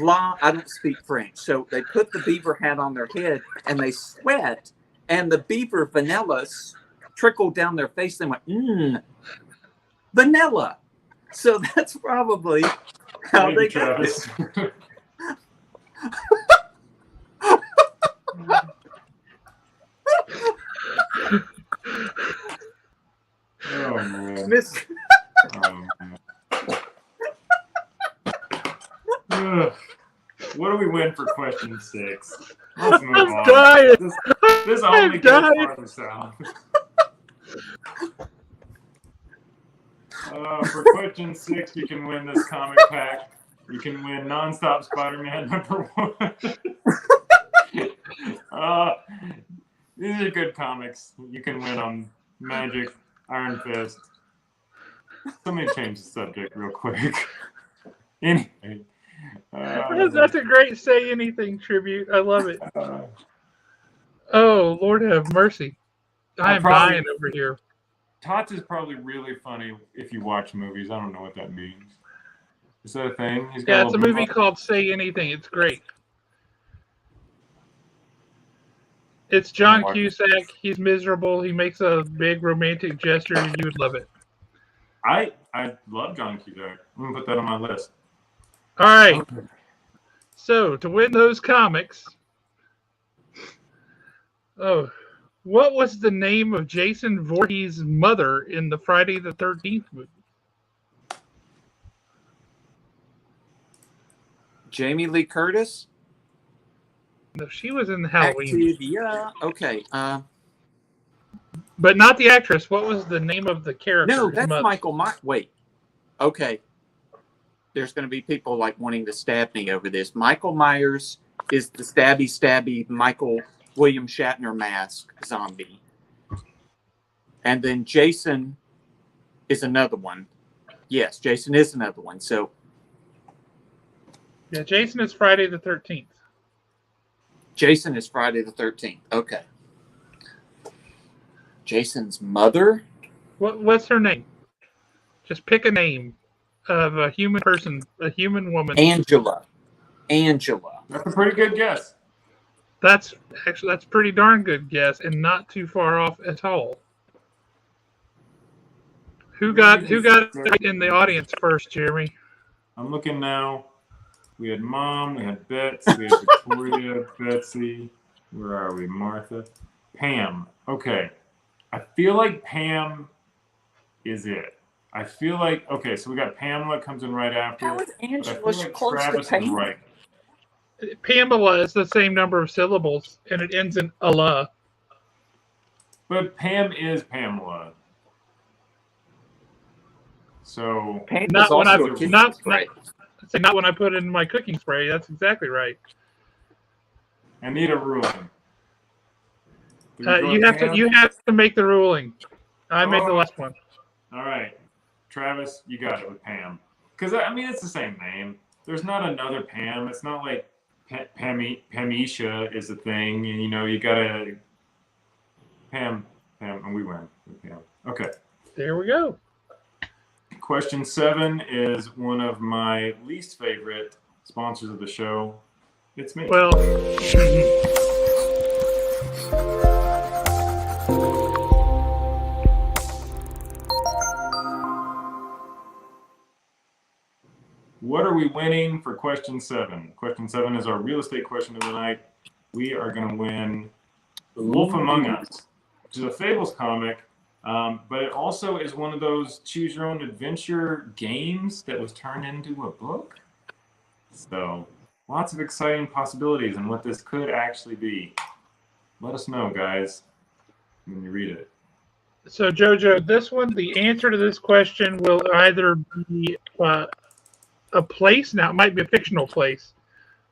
I don't speak French. So they put the beaver hat on their head and they sweat and the beaver vanillas trickled down their face. They went, vanilla. So that's probably how Thank they you, got Travis. it. Oh man. Miss, Oh, man. Ugh. What do we win for question 6? Let's move I'm on. dying. This only I'm goes dying. farther south. For question 6, you can win this comic pack. You can win Nonstop Spider-Man #1. These are good comics. You can win on Magic, Iron Fist. Somebody change the subject real quick. Anyway. That's a great Say Anything tribute. I love it. Oh, Lord have mercy. I'm dying over here. Tots is probably really funny if you watch movies. I don't know what that means. Is that a thing? Yeah, it's a movie called Say Anything. It's great. It's John Cusack. He's miserable. He makes a big romantic gesture. You would love it. I love John Cusack. I'm going to put that on my list. All right. Okay. So, to win those comics, what was the name of Jason Voorhees' mother in the Friday the 13th movie? Jamie Lee Curtis? No, she was in Halloween. Activia. Okay. But not the actress. What was the name of the character? No, that's Michael Myers. Wait. Okay. There's going to be people wanting to stab me over this. Michael Myers is the stabby Michael William Shatner mask zombie. And then Jason is another one. Yes, Jason is another one. So yeah, Jason is Friday the 13th. Jason is Friday the 13th. Okay. Jason's mother? What's her name? Just pick a name of a human person, a human woman. Angela. That's a pretty good guess. That's pretty darn good guess, and not too far off at all. Who got it in the audience first, Jeremy? I'm looking now. We had Mom, we had Bets, we had Victoria, Betsy. Where are we? Martha. Pam. Okay. I feel like Pam is it. I feel like, okay, so we got Pamela comes in right after. How is but I Angela feel like close Travis to is Pam? right. Pamela is the same number of syllables, and it ends in Allah. But Pam is Pamela. So Paint Not is when also I- a kitchen not- spray. Not when I put it in my cooking spray. That's exactly right. I need a ruling. Do we go You with have Pam? to make the ruling. I made the last one. All right, Travis, you got it with Pam. Because I mean, it's the same name. There's not another Pam. It's not like Pamisha is a thing. And, you know, you gotta Pam, and we win with Pam. Okay. There we go. Question 7 is one of my least favorite sponsors of the show. It's me. Well, what are we winning for question 7? Question 7 is our real estate question of the night. We are going to win Wolf Among Us, which is a Fables comic, but it also is one of those choose your own adventure games that was turned into a book. So lots of exciting possibilities and what this could actually be. Let us know, guys, when you read it. so Jojo, this one, the answer to this question will either be a place. Now, it might be a fictional place,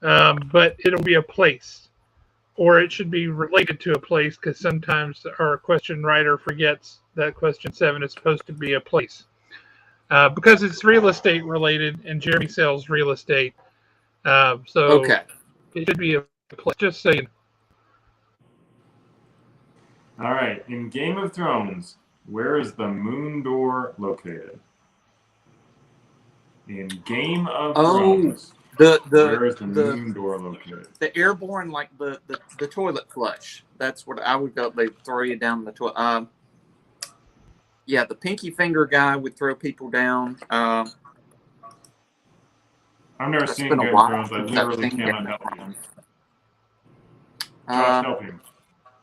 but it'll be a place. Or it should be related to a place, because sometimes our question writer forgets that question 7 is supposed to be a place. Because it's real estate related, and Jeremy sells real estate. So Okay. it should be a place. Just saying. All right. In Game of Thrones, where is the moon door located? In Game of Thrones, where is the moon door located? The airborne, like the toilet flush. That's what I would go. They throw you down the toilet. Yeah, the pinky finger guy would throw people down. I've never It's seen been a Game of while Thrones. I since I've literally seen cannot it. help him. Josh, help him.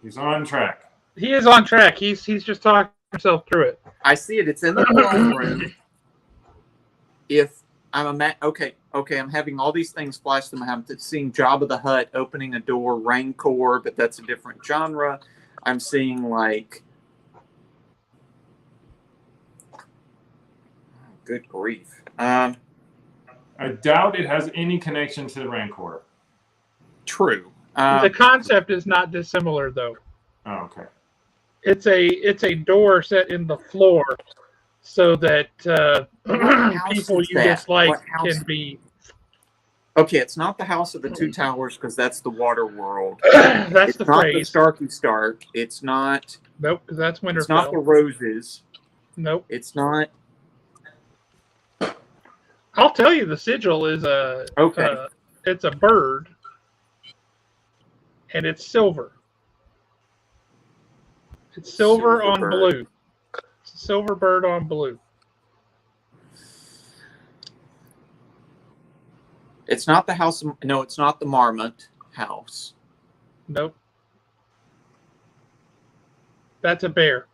He's on track. He is on track. He's just talking himself through it. I see it. It's in the throne room. If I'm okay, I'm having all these things flash through my head. I'm seeing Jabba the Hutt opening a door, Rancor, but that's a different genre. I'm seeing like, good grief. I doubt it has any connection to the Rancor. True. The concept is not dissimilar, though. Oh, okay. It's a door set in the floor, so that people you dislike can be. Okay, it's not the House of the Two Towers, because that's the Water World. That's It's the not phrase. the Starky Stark. It's not. Nope, because that's Winterfell. It's not the Roses. Nope. It's not. I'll tell you, the sigil is it's a bird, and it's silver. It's silver on bird. blue. It's a silver bird on blue. It's not the House. No, it's not the Marmot House. Nope. That's a bear.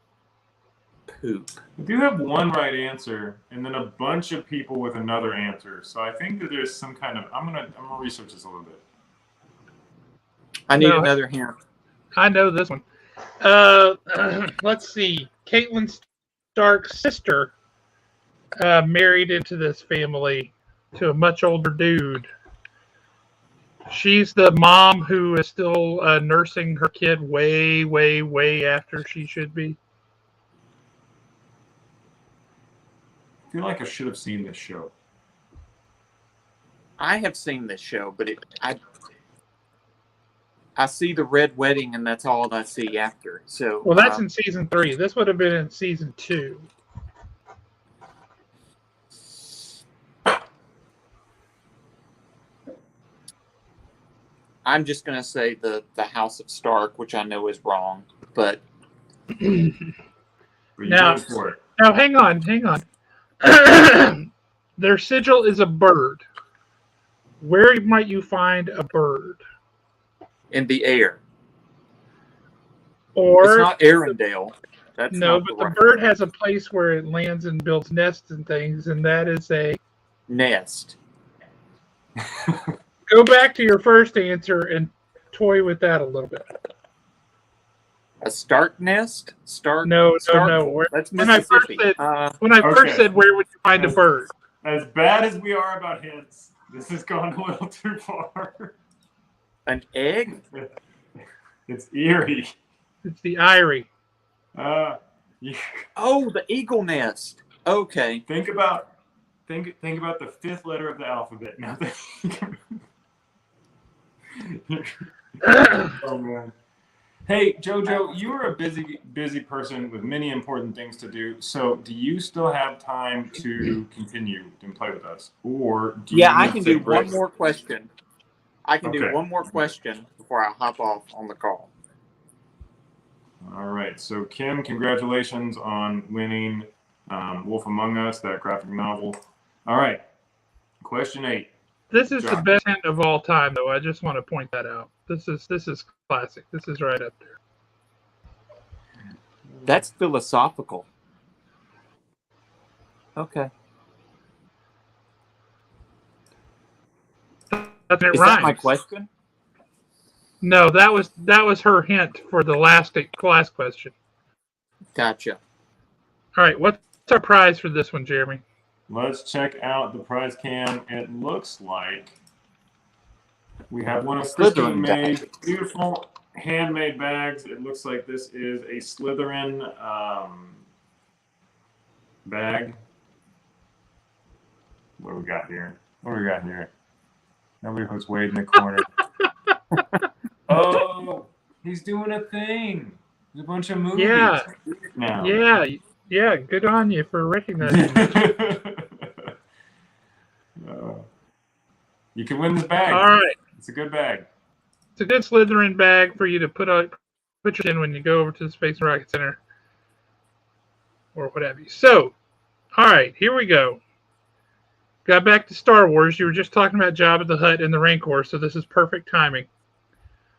Poop. I do have one right answer, and then a bunch of people with another answer. So I think that there's some kind of. I'm gonna research this a little bit. I need another hint. I know this one. Let's see. Caitlin Stark's sister married into this family to a much older dude. She's the mom who is still nursing her kid way, way, way after she should be. I feel like I should have seen this show. I have seen this show, but I see the red wedding, and that's all I see after. So Well, that's in season 3. This would have been in season 2. I'm just gonna say the House of Stark, which I know is wrong, but But you Now- went for it. Now, hang on. Their sigil is a bird. Where might you find a bird? in the air. Or It's not Arendelle. That's no, not but the the right bird one. has a place where it lands and builds nests and things, and that is a. Nest. Go back to your first answer and toy with that a little bit. A start nest? No. That's When I first Mississippi. said first said where would you find a bird? As bad as we are about hints, this has gone a little too far. An egg? It's eerie. It's the eyrie. Yeah. Oh, the eagle nest. Okay. Think about the fifth letter of the alphabet. Now oh man. Hey Jojo, you are a busy person with many important things to do. So do you still have time to continue and play with us? Or do you I need can to do break? one more question. I can do Okay. one more question before I hop off on the call. All right. So Kim, congratulations on winning Wolf Among Us, that graphic novel. All right. Question 8. This is the Josh. best hint of all time, though. I just want to point that out. This is classic. This is right up there. That's philosophical. Okay. It Is rhymes. that my question? No, that was her hint for the last question. Gotcha. All right, what's our prize for this one, Jeremy? Let's check out the prize can. It looks like we have one of Slytherin made bag. beautiful handmade bags. It looks like this is a Slytherin bag. What do we got here? Nobody puts Wade in the corner. Oh, he's doing a thing. There's a bunch of movies. Yeah. Now. Yeah. Good on you for recognizing that. You can win this bag. All right. It's a good bag. It's a good Slytherin bag for you to put your in when you go over to the Space and Rocket Center or what have you. So, all right, here we go. Got back to Star Wars. You were just talking about Jabba the Hutt and the Rancor, so this is perfect timing.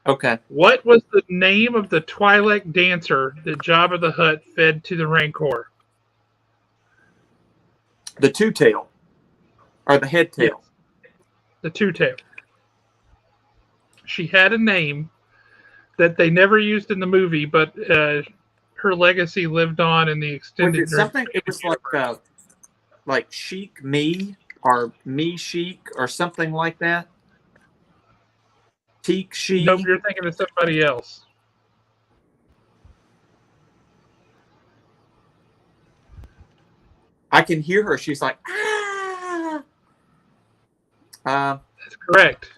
Okay. What was the name of the Twi'lek dancer that Jabba the Hutt fed to the Rancor? The two-tail. Or the head-tail. Yes. The two-tail. She had a name that they never used in the movie, but her legacy lived on in the extended. Was it something? It was like Sheik Me or Me Sheik or something like that. Teak She. Nope, you're thinking of somebody else. I can hear her. She's like, ah. That's correct.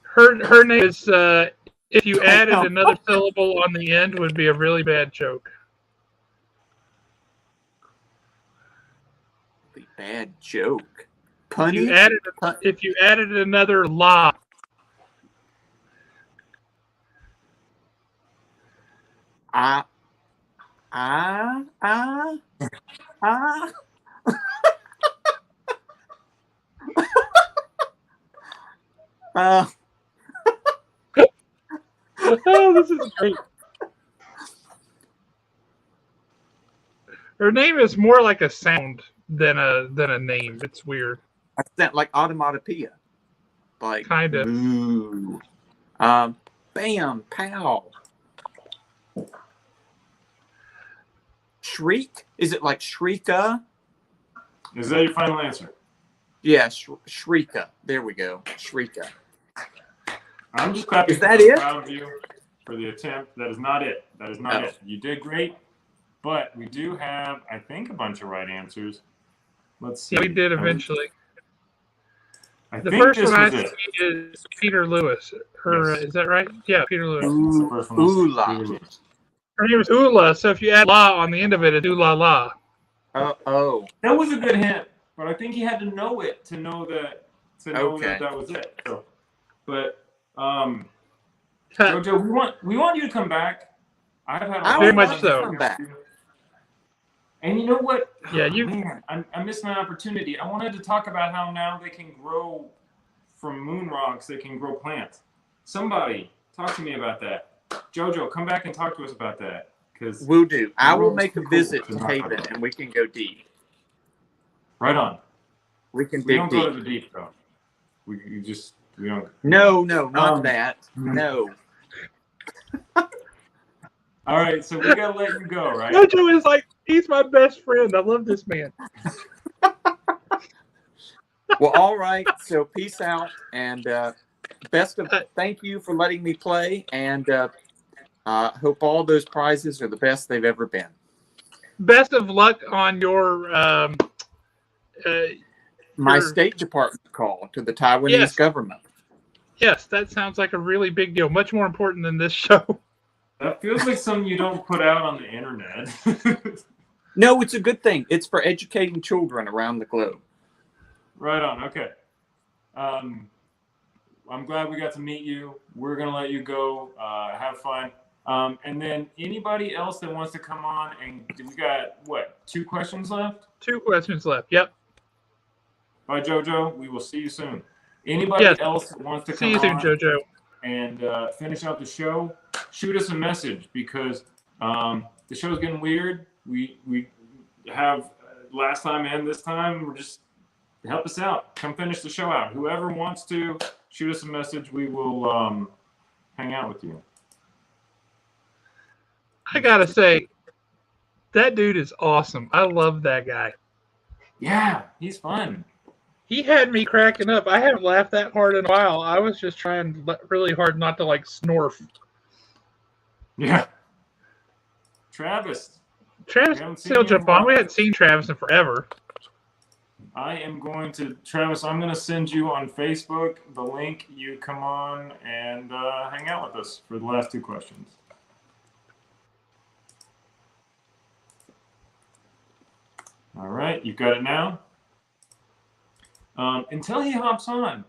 Her name is, if you added another syllable on the end, would be a really bad joke. Bad joke. If you added another la. Oh, this is great. Her name is more like a sound than a name. It's weird. Like automatopoeia. Like kind of. Ooh. Bam, pow. Shriek? Is it like Shrika? Is that your final answer? Yeah, Shrika. There we go. Shrika. I'm just proud of you for the attempt. That is not it. That is not it. You did great, but we do have, I think, a bunch of right answers. Let's see. Yeah, we did eventually. The first one I see is Peter Lewis. Yes. Is that right? Yeah, Peter Lewis. Oola. Her name is Ula, so if you add la on the end of it, it's oola la. Oh. That was a good hint, but I think he had to know it to know that that was it. So, but Jojo, we want you to come back. I've had a very much so. Come back. And you know what? Yeah, Man, I missed my opportunity. I wanted to talk about how now they can grow from moon rocks. They can grow plants. Somebody talk to me about that. Jojo, come back and talk to us about that. Will do. I will make a visit to Haven, and we can go deep. Right on. We can dig We don't deep. go to the deep though. We just We don't. No, not that. No. All right, so we gotta let you go, right? JoJo is like, he's my best friend. I love this man. Well, all right. So peace out, and thank you for letting me play, and hope all those prizes are the best they've ever been. Best of luck on your My State Department call to the Taiwanese government. Yes, that sounds like a really big deal. Much more important than this show. That feels like something you don't put out on the internet. No, it's a good thing. It's for educating children around the globe. Right on. Okay. I'm glad we got to meet you. We're going to let you go. Have fun. And then anybody else that wants to come on, and we got, 2 questions left? 2 questions left. Yep. Bye, JoJo. We will see you soon. Anybody else that wants to come on see you soon, JoJo. And finish out the show, shoot us a message, because the show's getting weird. We have last time and this time. We're just help us out. Come finish the show out. Whoever wants to shoot us a message, we will hang out with you. I gotta say, that dude is awesome. I love that guy. Yeah, he's fun. He had me cracking up. I haven't laughed that hard in a while. I was just trying really hard not to snorf. Yeah. Travis still jump on. We hadn't seen Travis in forever. I'm going to send you on Facebook the link. You come on and hang out with us for the last 2 questions. All right, you've got it now. Until he hops on,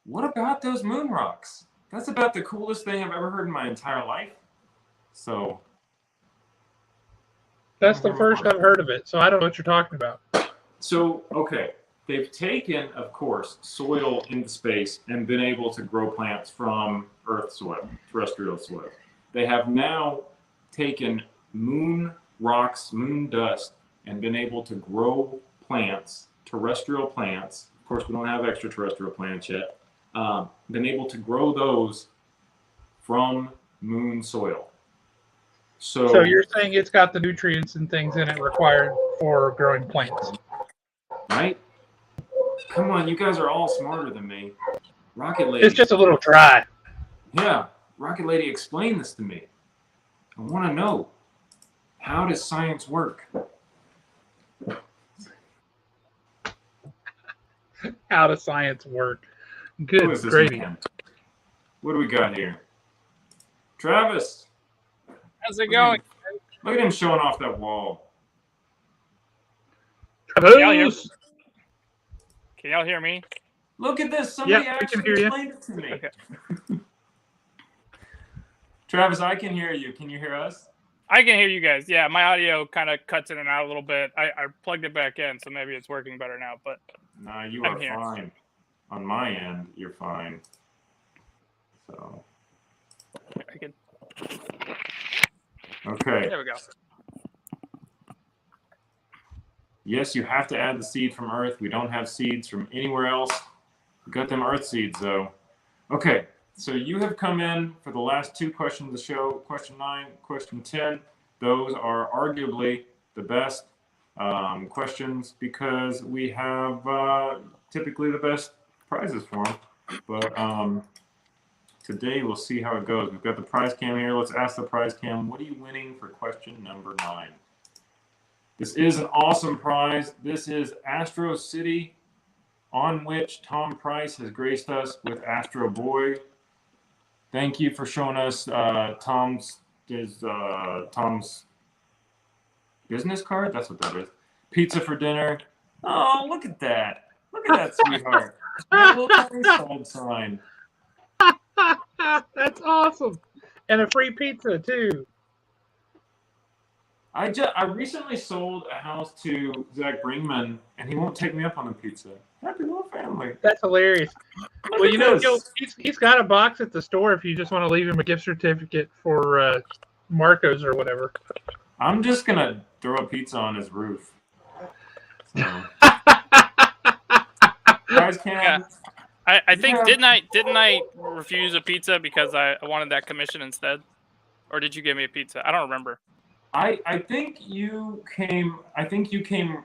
what about those moon rocks? That's about the coolest thing I've ever heard in my entire life. So that's the first I've heard of it, so I don't know what you're talking about. So, okay, they've taken, of course, soil into space and been able to grow plants from Earth soil, terrestrial soil. They have now taken moon rocks, moon dust, and been able to grow plants, terrestrial plants. Of course, we don't have extraterrestrial plants yet. Been able to grow those from moon soil. So you're saying it's got the nutrients and things in it required for growing plants. Right? Come on, you guys are all smarter than me. Rocket Lady. It's just a little dry. Yeah. Rocket Lady, explain this to me. I want to know. How does science work? How does science work? Good gravy. What do we got here? Travis. How's it going? Look at him showing off that wall. Travis. Can y'all hear me? Look at this. Somebody actually explained it to me. Okay. Travis, I can hear you. Can you hear us? I can hear you guys. Yeah, my audio kind of cuts in and out a little bit. I plugged it back in, so maybe it's working better now. But no, you are fine. On my end, you're fine. So. I can. Okay. There we go. Yes, you have to add the seed from Earth. We don't have seeds from anywhere else. We got them Earth seeds, though. Okay, so you have come in for the last 2 questions of the show. Question 9, question 10. Those are arguably the best questions because we have typically the best prizes for them. But today we'll see how it goes. We've got the prize cam here. Let's ask the prize cam, what are you winning for question number 9? This is an awesome prize. This is Astro City, on which Tom Price has graced us with Astro Boy. Thank you for showing us Tom's business card. That's what that is. Pizza for dinner. Oh, look at that! Look at that, sweetheart. That little sold sign. That's awesome, and a free pizza too. I recently sold a house to Zach Bringman, and he won't take me up on the pizza. Happy little family. That's hilarious. Look Well, you know, this. he's got a box at the store if you just want to leave him a gift certificate for Marco's or whatever. I'm just going to throw a pizza on his roof. So. Prize cam, I think Yeah. didn't I refuse a pizza because I wanted that commission instead, or did you give me a pizza? I don't remember. I think you came. I think you came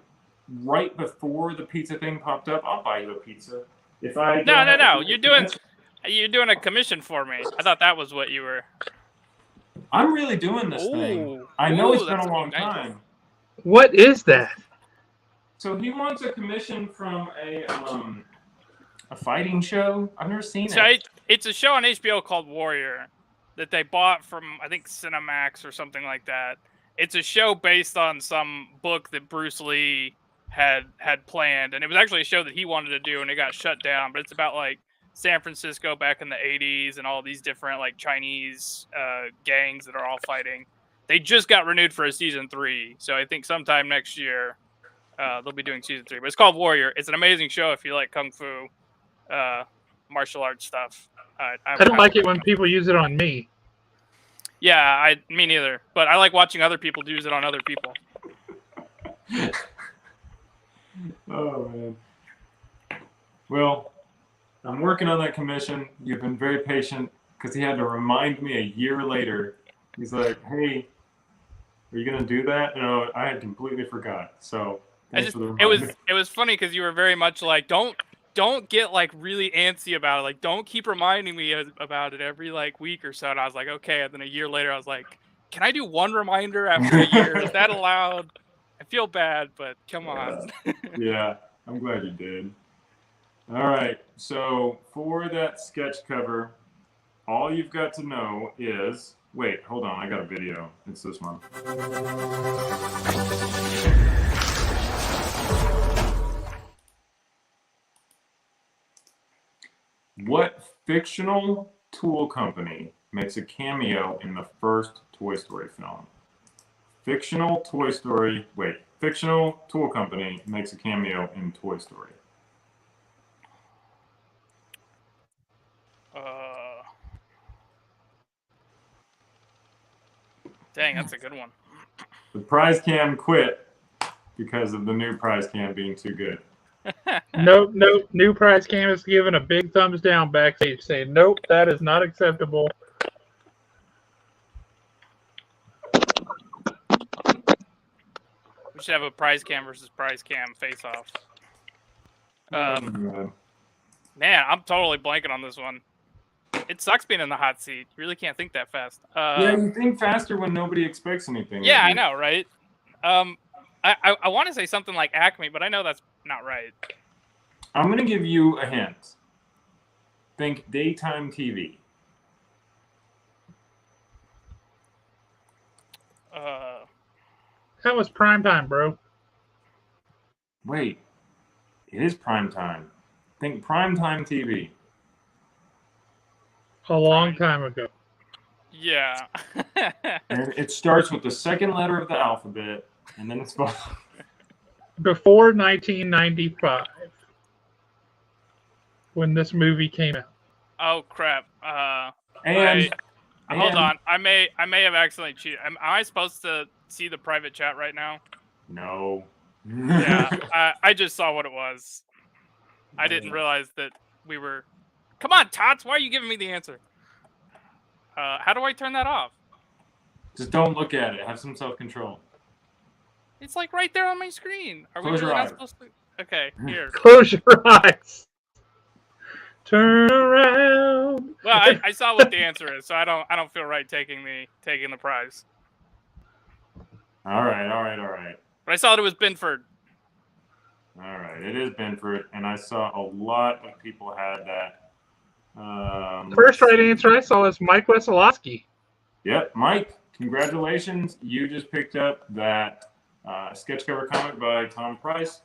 right before the pizza thing popped up. I'll buy you a pizza if I don't have to No. do it. You're doing a commission for me. I thought that was what you were. I'm really doing this thing. I know it's been That's a long nice. time. What is that? So he wants a commission from a fighting show. I've never seen So it. it's a show on HBO called Warrior that they bought from, I think, Cinemax or something like that. It's a show based on some book that Bruce Lee had planned, and it was actually a show that he wanted to do, and it got shut down. But it's about like San Francisco back in the 80s and all these different like Chinese gangs that are all fighting. They just got renewed for a season 3, so I think sometime next year they'll be doing season 3. But it's called Warrior. It's an amazing show if you like kung fu, martial arts stuff. I don't like it when people use it on me. Yeah, me neither. But I like watching other people use it on other people. Oh man. Well, I'm working on that commission. You've been very patient because he had to remind me a year later. He's like, "Hey, are you gonna do that?" No, I had completely forgot. So thanks for the reminder. It was funny because you were very much like, don't get like really antsy about it. Like, don't keep reminding me about it every like week or so. And I was like, okay. And then a year later, I was like, can I do one reminder after a year? Is that allowed? I feel bad, but come on. Yeah, I'm glad you did. All right. So for that sketch cover, all you've got to know is wait, hold on. I got a video. It's this one. What fictional tool company makes a cameo in the first Toy Story film? Fictional tool company makes a cameo in Toy Story. Dang, that's a good one. The prize cam quit because of the new prize cam being too good. Nope. New prize cam is giving a big thumbs down backstage, saying, "Nope, that is not acceptable." We should have a prize cam versus prize cam face off. Man, I'm totally blanking on this one. It sucks being in the hot seat. You really can't think that fast. Yeah, you think faster when nobody expects anything. Yeah, I know, right? I want to say something like Acme, but I know that's not right. I'm going to give you a hint. Think daytime TV. That was prime time, bro. Wait, it is prime time. Think primetime TV. A long time ago. Yeah. And it starts with the second letter of the alphabet, and then it's before 1995, when this movie came out. Oh crap! Hold on. I may have accidentally cheated. Am I supposed to see the private chat right now? No. Yeah, I just saw what it was. I didn't realize that we were. Come on, Tots. Why are you giving me the answer? How do I turn that off? Just don't look at it. Have some self-control. It's like right there on my screen. Are Close we your really eyes. not supposed to? Okay, here. Close your eyes. Turn around. Well, I saw what the answer is, so I don't feel right taking the prize. All right. But I saw that it was Binford. All right, it is Binford, and I saw a lot of people had that. First right answer I saw is Mike Wesolowski. Yep, Mike, congratulations. You just picked up that sketch cover comic by Tom Price.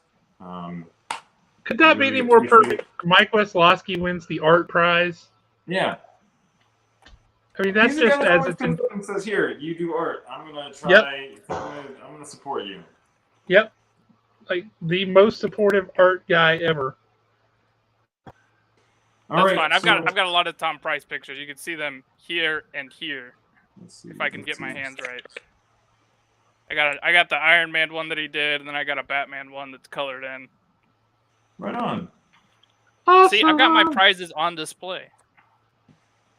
Could that be any more perfect? Mike Wesolowski wins the art prize. Yeah. I mean, that's just as it's in. Says here, you do art. I'm gonna try. Yep. I'm gonna support you. Yep, like the most supportive art guy ever. That's fine. I've got a lot of Tom Price pictures. You can see them here and here. If I can get my hands right. I got the Iron Man one that he did, and then I got a Batman one that's colored in. Right on. Awesome. See, I've got my prizes on display.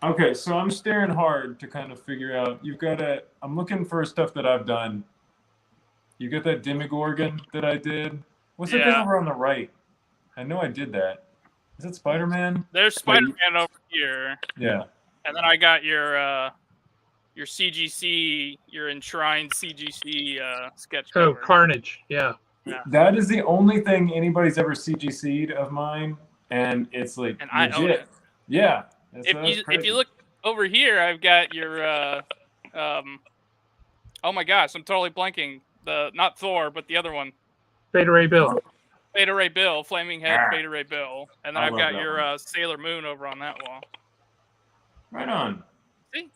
Okay, so I'm staring hard to kind of figure out. I'm looking for stuff that I've done. You got that Demogorgon that I did? What's that thing Yeah. over on the right? I know I did that. Is it Spider-Man? There's Spider-Man over here, Yeah. and then I got your CGC, your enshrined CGC sketch Oh, cover. Carnage. Yeah. Yeah. That is the only thing anybody's ever CGC'd of mine, and it's like And legit. I own it. Yeah. If you look over here, I've got your oh my gosh, I'm totally blanking. Not Thor, but the other one. Beta Ray Bill. Beta Ray Bill, Flaming Head, Beta Ray Bill, and then I I've love got that your one. Sailor Moon over on that wall. Right on. See?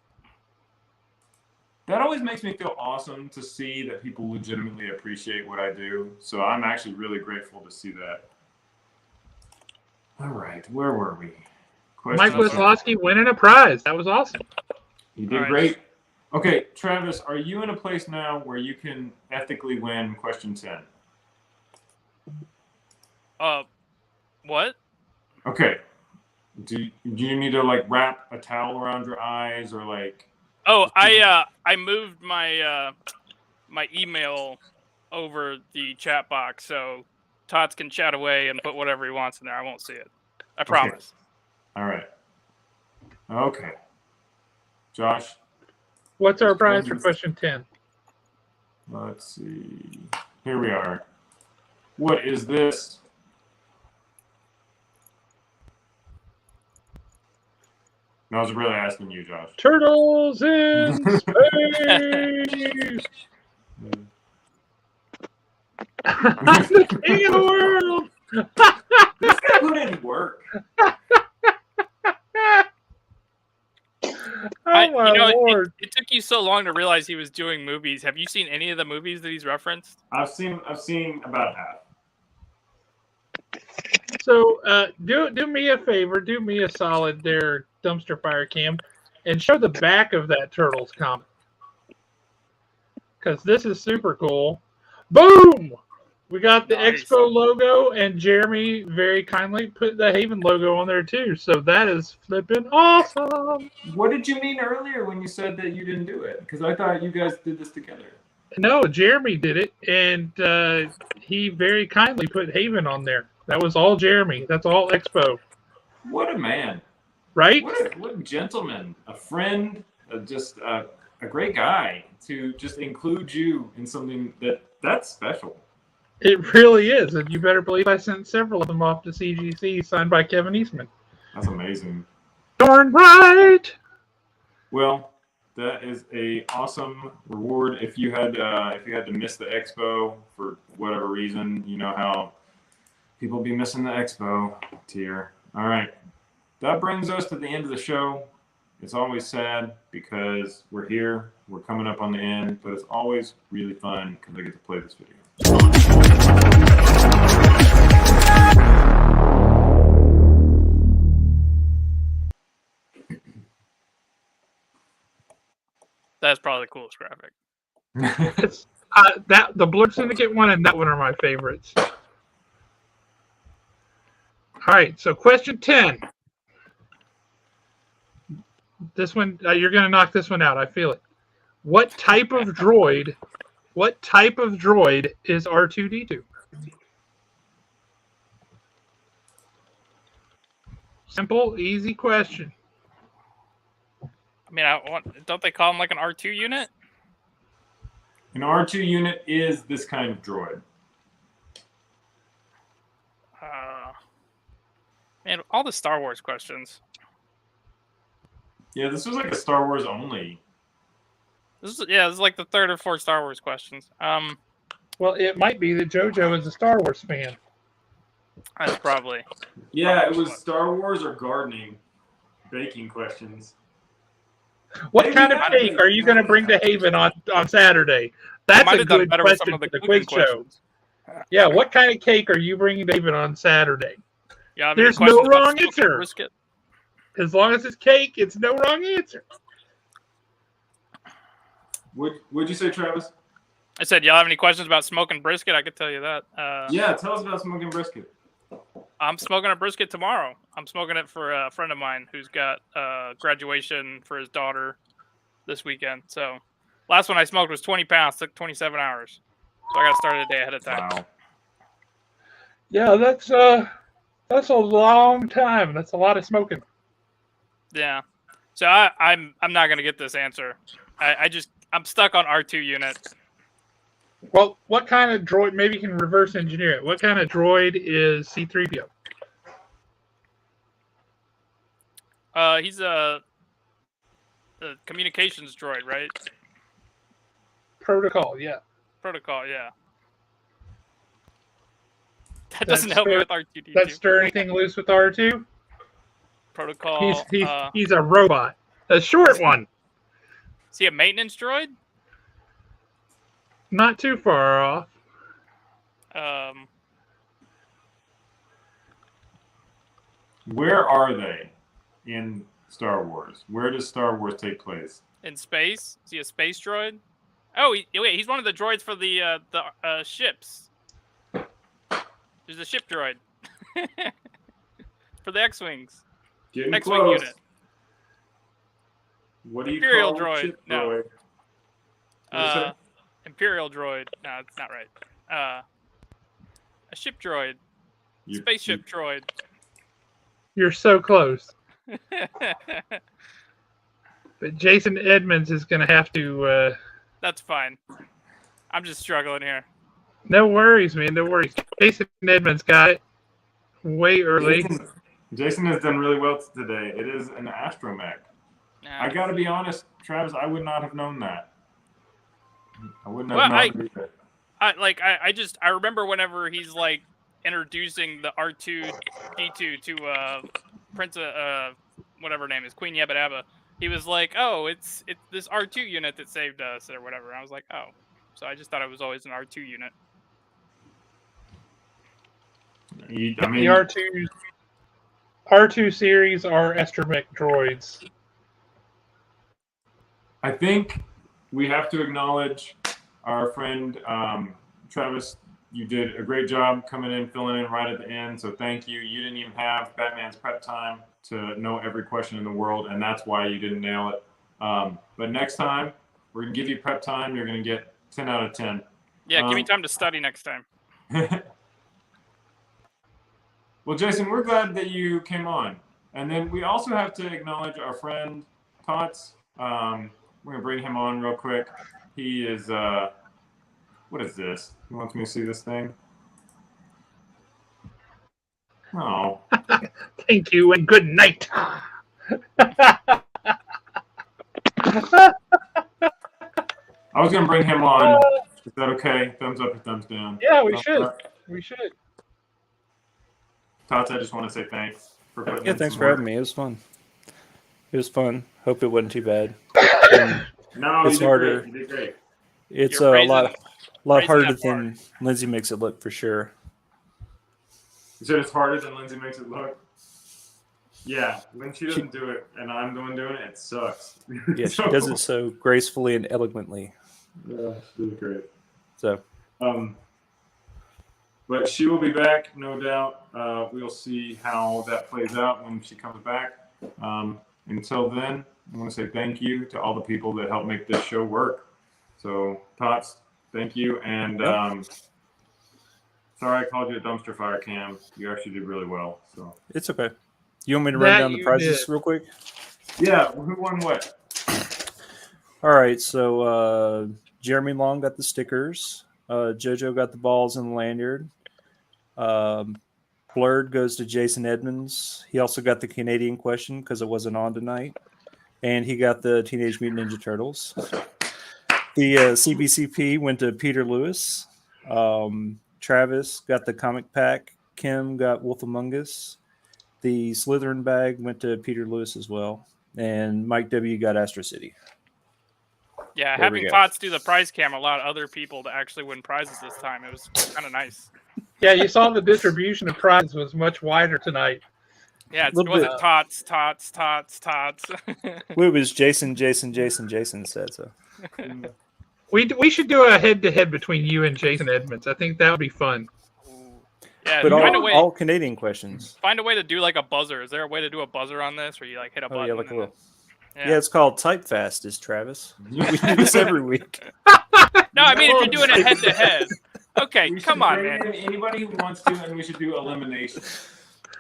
That always makes me feel awesome to see that people legitimately appreciate what I do. So I'm actually really grateful to see that. All right, where were we? Mike Wazlowski winning a prize. That was awesome. You did great. Okay, Travis, are you in a place now where you can ethically win question 10? What? Okay. Do you need to like wrap a towel around your eyes or like? Oh, I moved my my email over the chat box so Tots can chat away and put whatever he wants in there. I won't see it. I promise. All right. Okay. Josh? What's our prize for question 10? Let's see. Here we are. What is this? No, I was really asking you, Josh. Turtles in space! I'm the king of the world! This guy put in work. Oh my lord! It took you so long to realize he was doing movies. Have you seen any of the movies that he's referenced? I've seen about half. So do me a favor, do me a solid there, Dumpster Fire Cam, and show the back of that Turtles comic. Because this is super cool. Boom! We got the Expo logo, and Jeremy very kindly put the Haven logo on there too. So that is flipping awesome. What did you mean earlier when you said that you didn't do it? Because I thought you guys did this together. No, Jeremy did it, and he very kindly put Haven on there. That was all Jeremy. That's all Expo. What a man. Right? What a gentleman. A friend, just a great guy to just include you in something that's special. It really is, and you better believe I sent several of them off to CGC signed by Kevin Eastman. That's amazing. Darn right! Well, that is a awesome reward. If you had to miss the expo for whatever reason, you know how people be missing the expo tier. All right, that brings us to the end of the show. It's always sad because we're here, we're coming up on the end, but it's always really fun because I get to play this video. That's probably the coolest graphic. It's, the Blur Syndicate one and that one are my favorites. All right, so question 10. This one, you're going to knock this one out. I feel it. What type of droid is R2-D2? Simple, easy question. I mean, don't they call him like an R2 unit? An R2 unit is this kind of droid. Man, all the Star Wars questions. Yeah, this was like a Star Wars only. This is like the third or fourth Star Wars questions. Well, it might be that JoJo is a Star Wars fan. That's probably. Yeah, it was Star Wars or gardening, baking questions. What kind of cake are you going to bring to Haven on Saturday? That's a good question for the quiz show. Yeah, what kind of cake are you bringing to Haven on Saturday? Yeah, there's no wrong answer. As long as it's cake, it's no wrong answer. What'd you say, Travis? I said, y'all have any questions about smoking brisket? I could tell you that. Yeah, tell us about smoking brisket. I'm smoking a brisket tomorrow. I'm smoking it for a friend of mine who's got graduation for his daughter this weekend. So last one I smoked was 20 pounds. Took 27 hours. So I got started a day ahead of time. Wow. Yeah, that's a long time. That's a lot of smoking. Yeah. So I'm not gonna get this answer. I'm stuck on R2 unit. Well, what kind of droid? Maybe you can reverse engineer it. What kind of droid is C-3PO? He's a communications droid, right? Protocol, yeah. Protocol, yeah. That doesn't help me with R2D2. That stir anything loose with R2? Protocol. He's a robot. A short one. Is he a maintenance droid? Not too far off. Where are they in Star Wars? Where does Star Wars take place? In space? Is he a space droid? Oh, wait, he's one of the droids for the ships. There's a ship droid. For the X-Wings. Getting X-Wing close. unit. What do you Imperial call droid. ship No. droid? Imperial droid. No, it's not right. A ship droid. Spaceship droid. You're so close. But Jason Edmonds is going to have to... That's fine. I'm just struggling here. No worries, man. No worries. Jason Edmonds got it way early. Jason has done really well today. It is an astromech. Yeah. I got to be honest, Travis, I would not have known that. I wouldn't have known that. I remember whenever he's like introducing the R2D2 to Prince whatever her name is, Queen Yabba Dabba. He was like, "Oh, it's this R2 unit that saved us," or whatever. I was like, "Oh," so I just thought it was always an R2 unit. The R2 series are astromech droids. I think we have to acknowledge our friend Travis. You did a great job coming in, filling in right at the end. So thank you. You didn't even have Batman's prep time to know every question in the world, and that's why you didn't nail it. But next time, we're going to give you prep time. You're going to get 10 out of 10. Yeah, give me time to study next time. Well, Jason, we're glad that you came on. And then we also have to acknowledge our friend Tots. We're going to bring him on real quick. He is, what is this? He wants me to see this thing? Oh. Thank you and good night. I was going to bring him on. Is that okay? Thumbs up or thumbs down? Yeah, we should. We should. Tots, I just want to say thanks for putting Yeah, in thanks some for work. having me. It was fun. It was fun. Hope it wasn't too bad. No, It's you did harder. Great. You did great. It's You're a lot raising harder that bar. than Lindsay makes it look, for sure. You said it's harder than Lindsay makes it look? Yeah, when she doesn't do it and I'm the one doing it, it sucks. Yeah, she does it so gracefully and elegantly. Yeah, she did great. So, But she will be back, no doubt. We'll see how that plays out when she comes back. Until then, I want to say thank you to all the people that helped make this show work. So, Tots, thank you. And sorry I called you a dumpster fire, Cam. You actually did really well. So it's okay. You want me to run down the prizes real quick? yeah, who won what? All right, so Jeremy Long got the stickers. JoJo got the balls and the lanyard. Blurred goes to Jason Edmonds. He also got the Canadian question because it wasn't on tonight. And he got the Teenage Mutant Ninja Turtles. The CBCP went to Peter Lewis. Travis got the comic pack. Kim got Wolf Among Us. The Slytherin bag went to Peter Lewis as well. And Mike W. got Astro City. Yeah, There we having go. Tots do the prize cam allowed other people to actually win prizes this time. It was kind of nice. Yeah, you saw the distribution of prizes was much wider tonight. Yeah, it Little wasn't bit. Tots. Well, it was Jason said so. We should do a head-to-head between you and Jason Edmonds. I think that would be fun. Yeah, But find a all, way. all Canadian questions. Find a way to do like a buzzer. Is there a way to do a buzzer on this, where you like hit a Oh button? yeah, like a and little. then- Yeah, it's called Type Fast, is Travis. We do this every week. No, I mean if you're doing it head to head. Okay, We should come on, bring man. in anybody who wants to, and we should do elimination.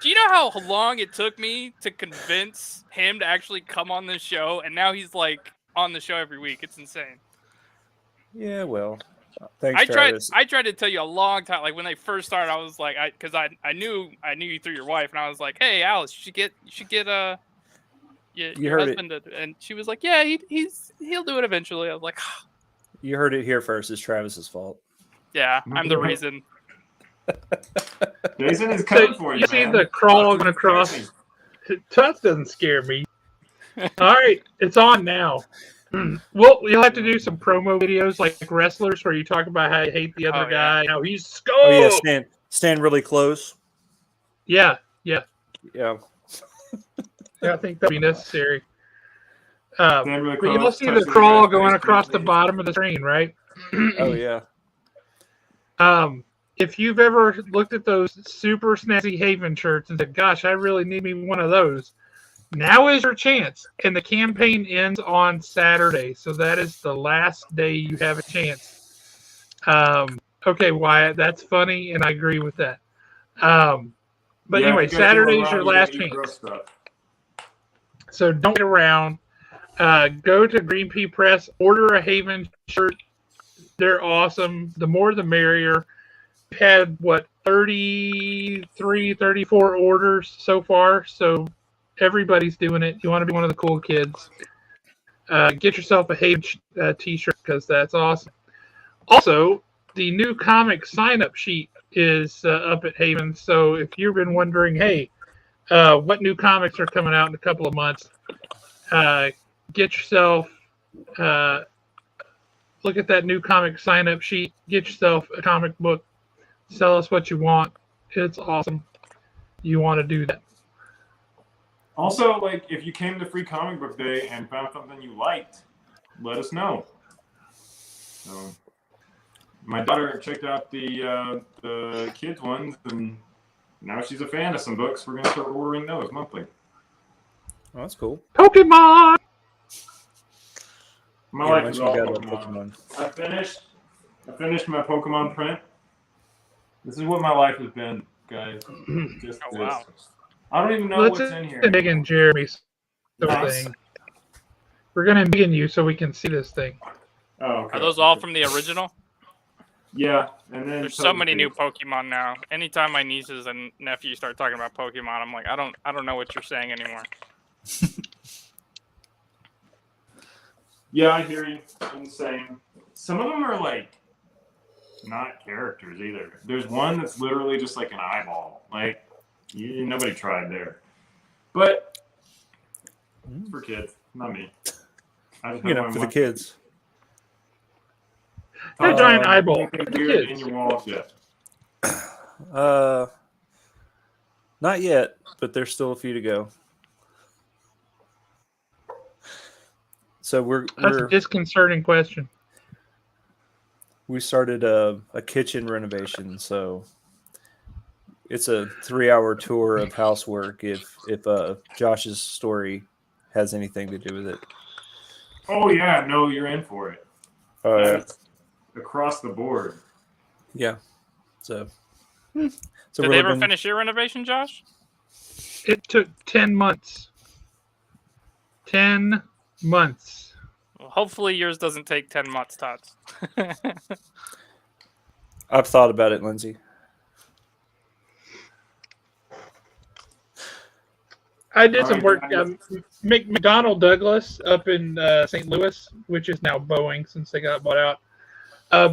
Do you know how long it took me to convince him to actually come on this show? And now he's like on the show every week. It's insane. Yeah, well, thanks, I Travis. tried to tell you a long time. Like when they first started, I was like, because I knew you through your wife, and I was like, hey, Alice, you should get your heard husband to, and she was like, yeah, he'll do it eventually. I was like, You heard it here first. It's Travis's fault. yeah, I'm the reason. Jason is So coming for you, you see man. the crawling across. Tuts doesn't scare me. All right, it's on now. Well, you'll have to do some promo videos like wrestlers where you talk about how you hate the other Oh, yeah. guy. How he's skull. Oh yeah, stand really close. Yeah. Yeah. I think that'd be necessary. Stand really But you'll close, see touch the the crawl guy's going face, across the please. bottom of the screen, right? Oh yeah. If you've ever looked at those super snazzy Haven shirts and said, gosh, I really need me one of those, now is your chance. And the campaign ends on Saturday. So that is the last day you have a chance. Okay, Wyatt, that's funny, and I agree with that. But Yeah, anyway, if you guys do Saturday a is lot, your you gotta last eat chance. gross stuff. So don't get around. Go to Green Pea Press, order a Haven shirt. They're awesome. The more the merrier. We've had, 33, 34 orders so far. So everybody's doing it. You want to be one of the cool kids. Get yourself a Haven t-shirt because that's awesome. Also, the new comic sign-up sheet is up at Haven. So if you've been wondering, hey, what new comics are coming out in a couple of months, get yourself, look at that new comic sign-up sheet, get yourself a comic book, sell us what you want. It's awesome. You want to do that. Also, like, if you came to Free Comic Book Day and found something you liked, let us know. So, my daughter checked out the kids ones, and now she's a fan of some books. We're gonna start ordering those monthly. Oh, that's cool. Pokemon! My Yeah, life once is we all got Pokemon. I finished my Pokemon print. This is what my life has been, guys. Just Oh, this. wow. I don't even know Let's what's in here. dig in Jeremy's Nice. thing. We're going to dig in you so we can see this thing. Oh, okay. Are those all from the original? Yeah, and then There's so many new Pokemon now. Anytime my nieces and nephews start talking about Pokemon, I'm like, I don't know what you're saying anymore. Yeah, I hear you. Insane. Some of them are like not characters either. There's one that's literally just like an eyeball. Like nobody tried there. But for kids, not me. I just For the kids. A giant eyeball. Anything For the weird kids. in your walls yet? Not yet, but there's still a few to go. So That's a disconcerting question. we started a kitchen renovation, so it's a 3-hour tour of housework if Josh's story has anything to do with it. Oh yeah, no, you're in for it. That's across the board. Yeah. So Did they ever finish your renovation, Josh? It took 10 months. 10 months. Well, hopefully yours doesn't take 10 months, Tots. I've thought about it, Lindsay. I did some work. McDonnell Douglas up in St. Louis, which is now Boeing since they got bought out.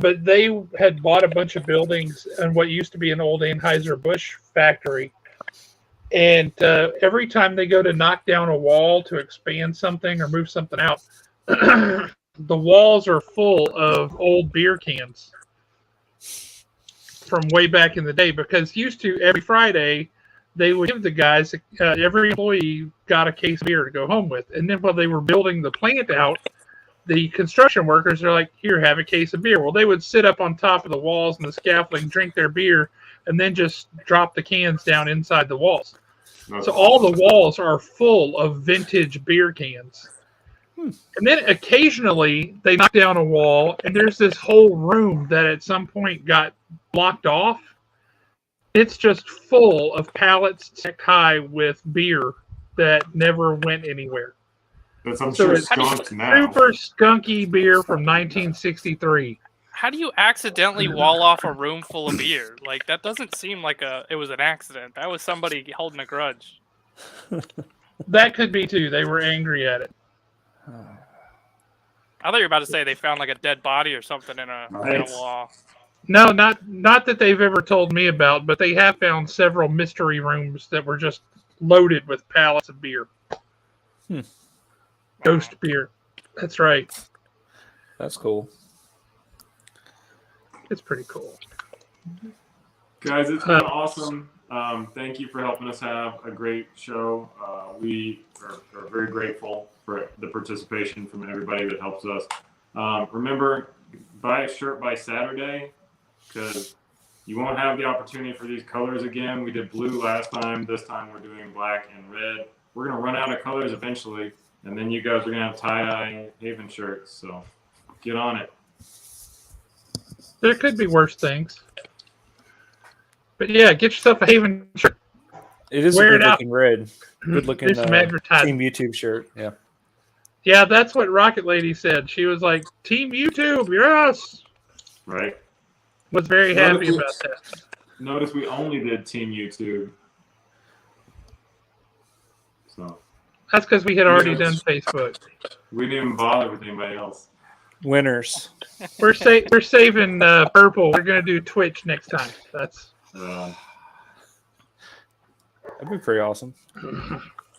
But they had bought a bunch of buildings in what used to be an old Anheuser-Busch factory. And every time they go to knock down a wall to expand something or move something out, the walls are full of old beer cans from way back in the day. Because used to, every Friday, they would give the guys, every employee got a case of beer to go home with. And then while they were building the plant out, the construction workers are like, here, have a case of beer. Well, they would sit up on top of the walls and the scaffolding, drink their beer, and then just drop the cans down inside the walls. That's So all the walls are full of vintage beer cans. And then occasionally they knock down a wall, and there's this whole room that at some point got blocked off. It's just full of pallets stacked high with beer that never went anywhere. That's, I'm So sure, it's skunked now. super skunky beer from 1963. How do you accidentally wall off a room full of beer? Like, that doesn't seem like it was an accident. That was somebody holding a grudge. That could be too. They were angry at it. I thought you were about to say they found like a dead body or something in a Nice. wall. No, not that they've ever told me about, but they have found several mystery rooms that were just loaded with pallets of beer. Ghost beer. That's right. That's cool. It's pretty cool. Guys, it's been awesome. Thank you for helping us have a great show. We are very grateful for the participation from everybody that helps us. Remember, buy a shirt by Saturday, because you won't have the opportunity for these colors again. We did blue last time. This time we're doing black and red. We're going to run out of colors eventually, and then you guys are going to have tie-dye Haven shirts. So get on it. There could be worse things. But yeah, get yourself a Haven shirt. It is Wear a it good out. looking red. Good looking There's some advertising. Team YouTube shirt. Yeah. Yeah, that's what Rocket Lady said. She was like, Team YouTube, yes! Right? Was very happy about that. Notice we only did Team YouTube. So That's because we had already done Facebook. we didn't even bother with anybody else. Winners. We're saving purple. We're gonna do Twitch next time. That's. That'd be pretty awesome.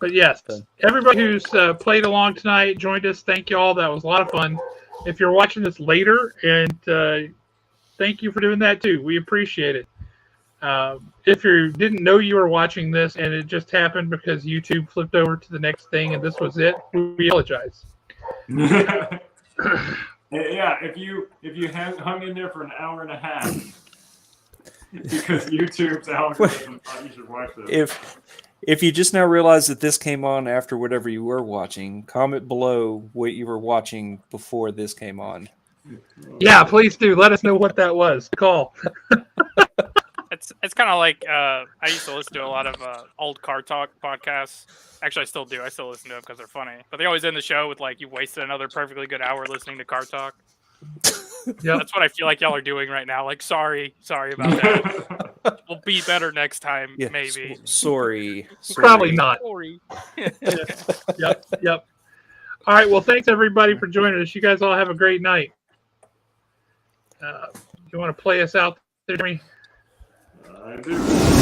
But yes, everybody who's played along tonight, joined us, thank you all. That was a lot of fun. If you're watching this later, and thank you for doing that too. We appreciate it. If you didn't know you were watching this and it just happened because YouTube flipped over to the next thing and this was it, we apologize. Yeah, if you hung in there for an hour and a half because YouTube's algorithm thought you should watch this. If you just now realize that this came on after whatever you were watching, comment below what you were watching before this came on. Yeah, please do. Let us know what that was. Call. It's kind of like I used to listen to a lot of old Car Talk podcasts. Actually, I still do. I still listen to them because they're funny. But they always end the show with like, "You wasted another perfectly good hour listening to Car Talk." Yep. That's what I feel like y'all are doing right now. Like, sorry about that. We'll be better next time, Yeah, maybe. Sorry. Probably not. Sorry. Yep. All right. Well, thanks everybody for joining us. You guys all have a great night. You want to play us out there, Jimmy? I do.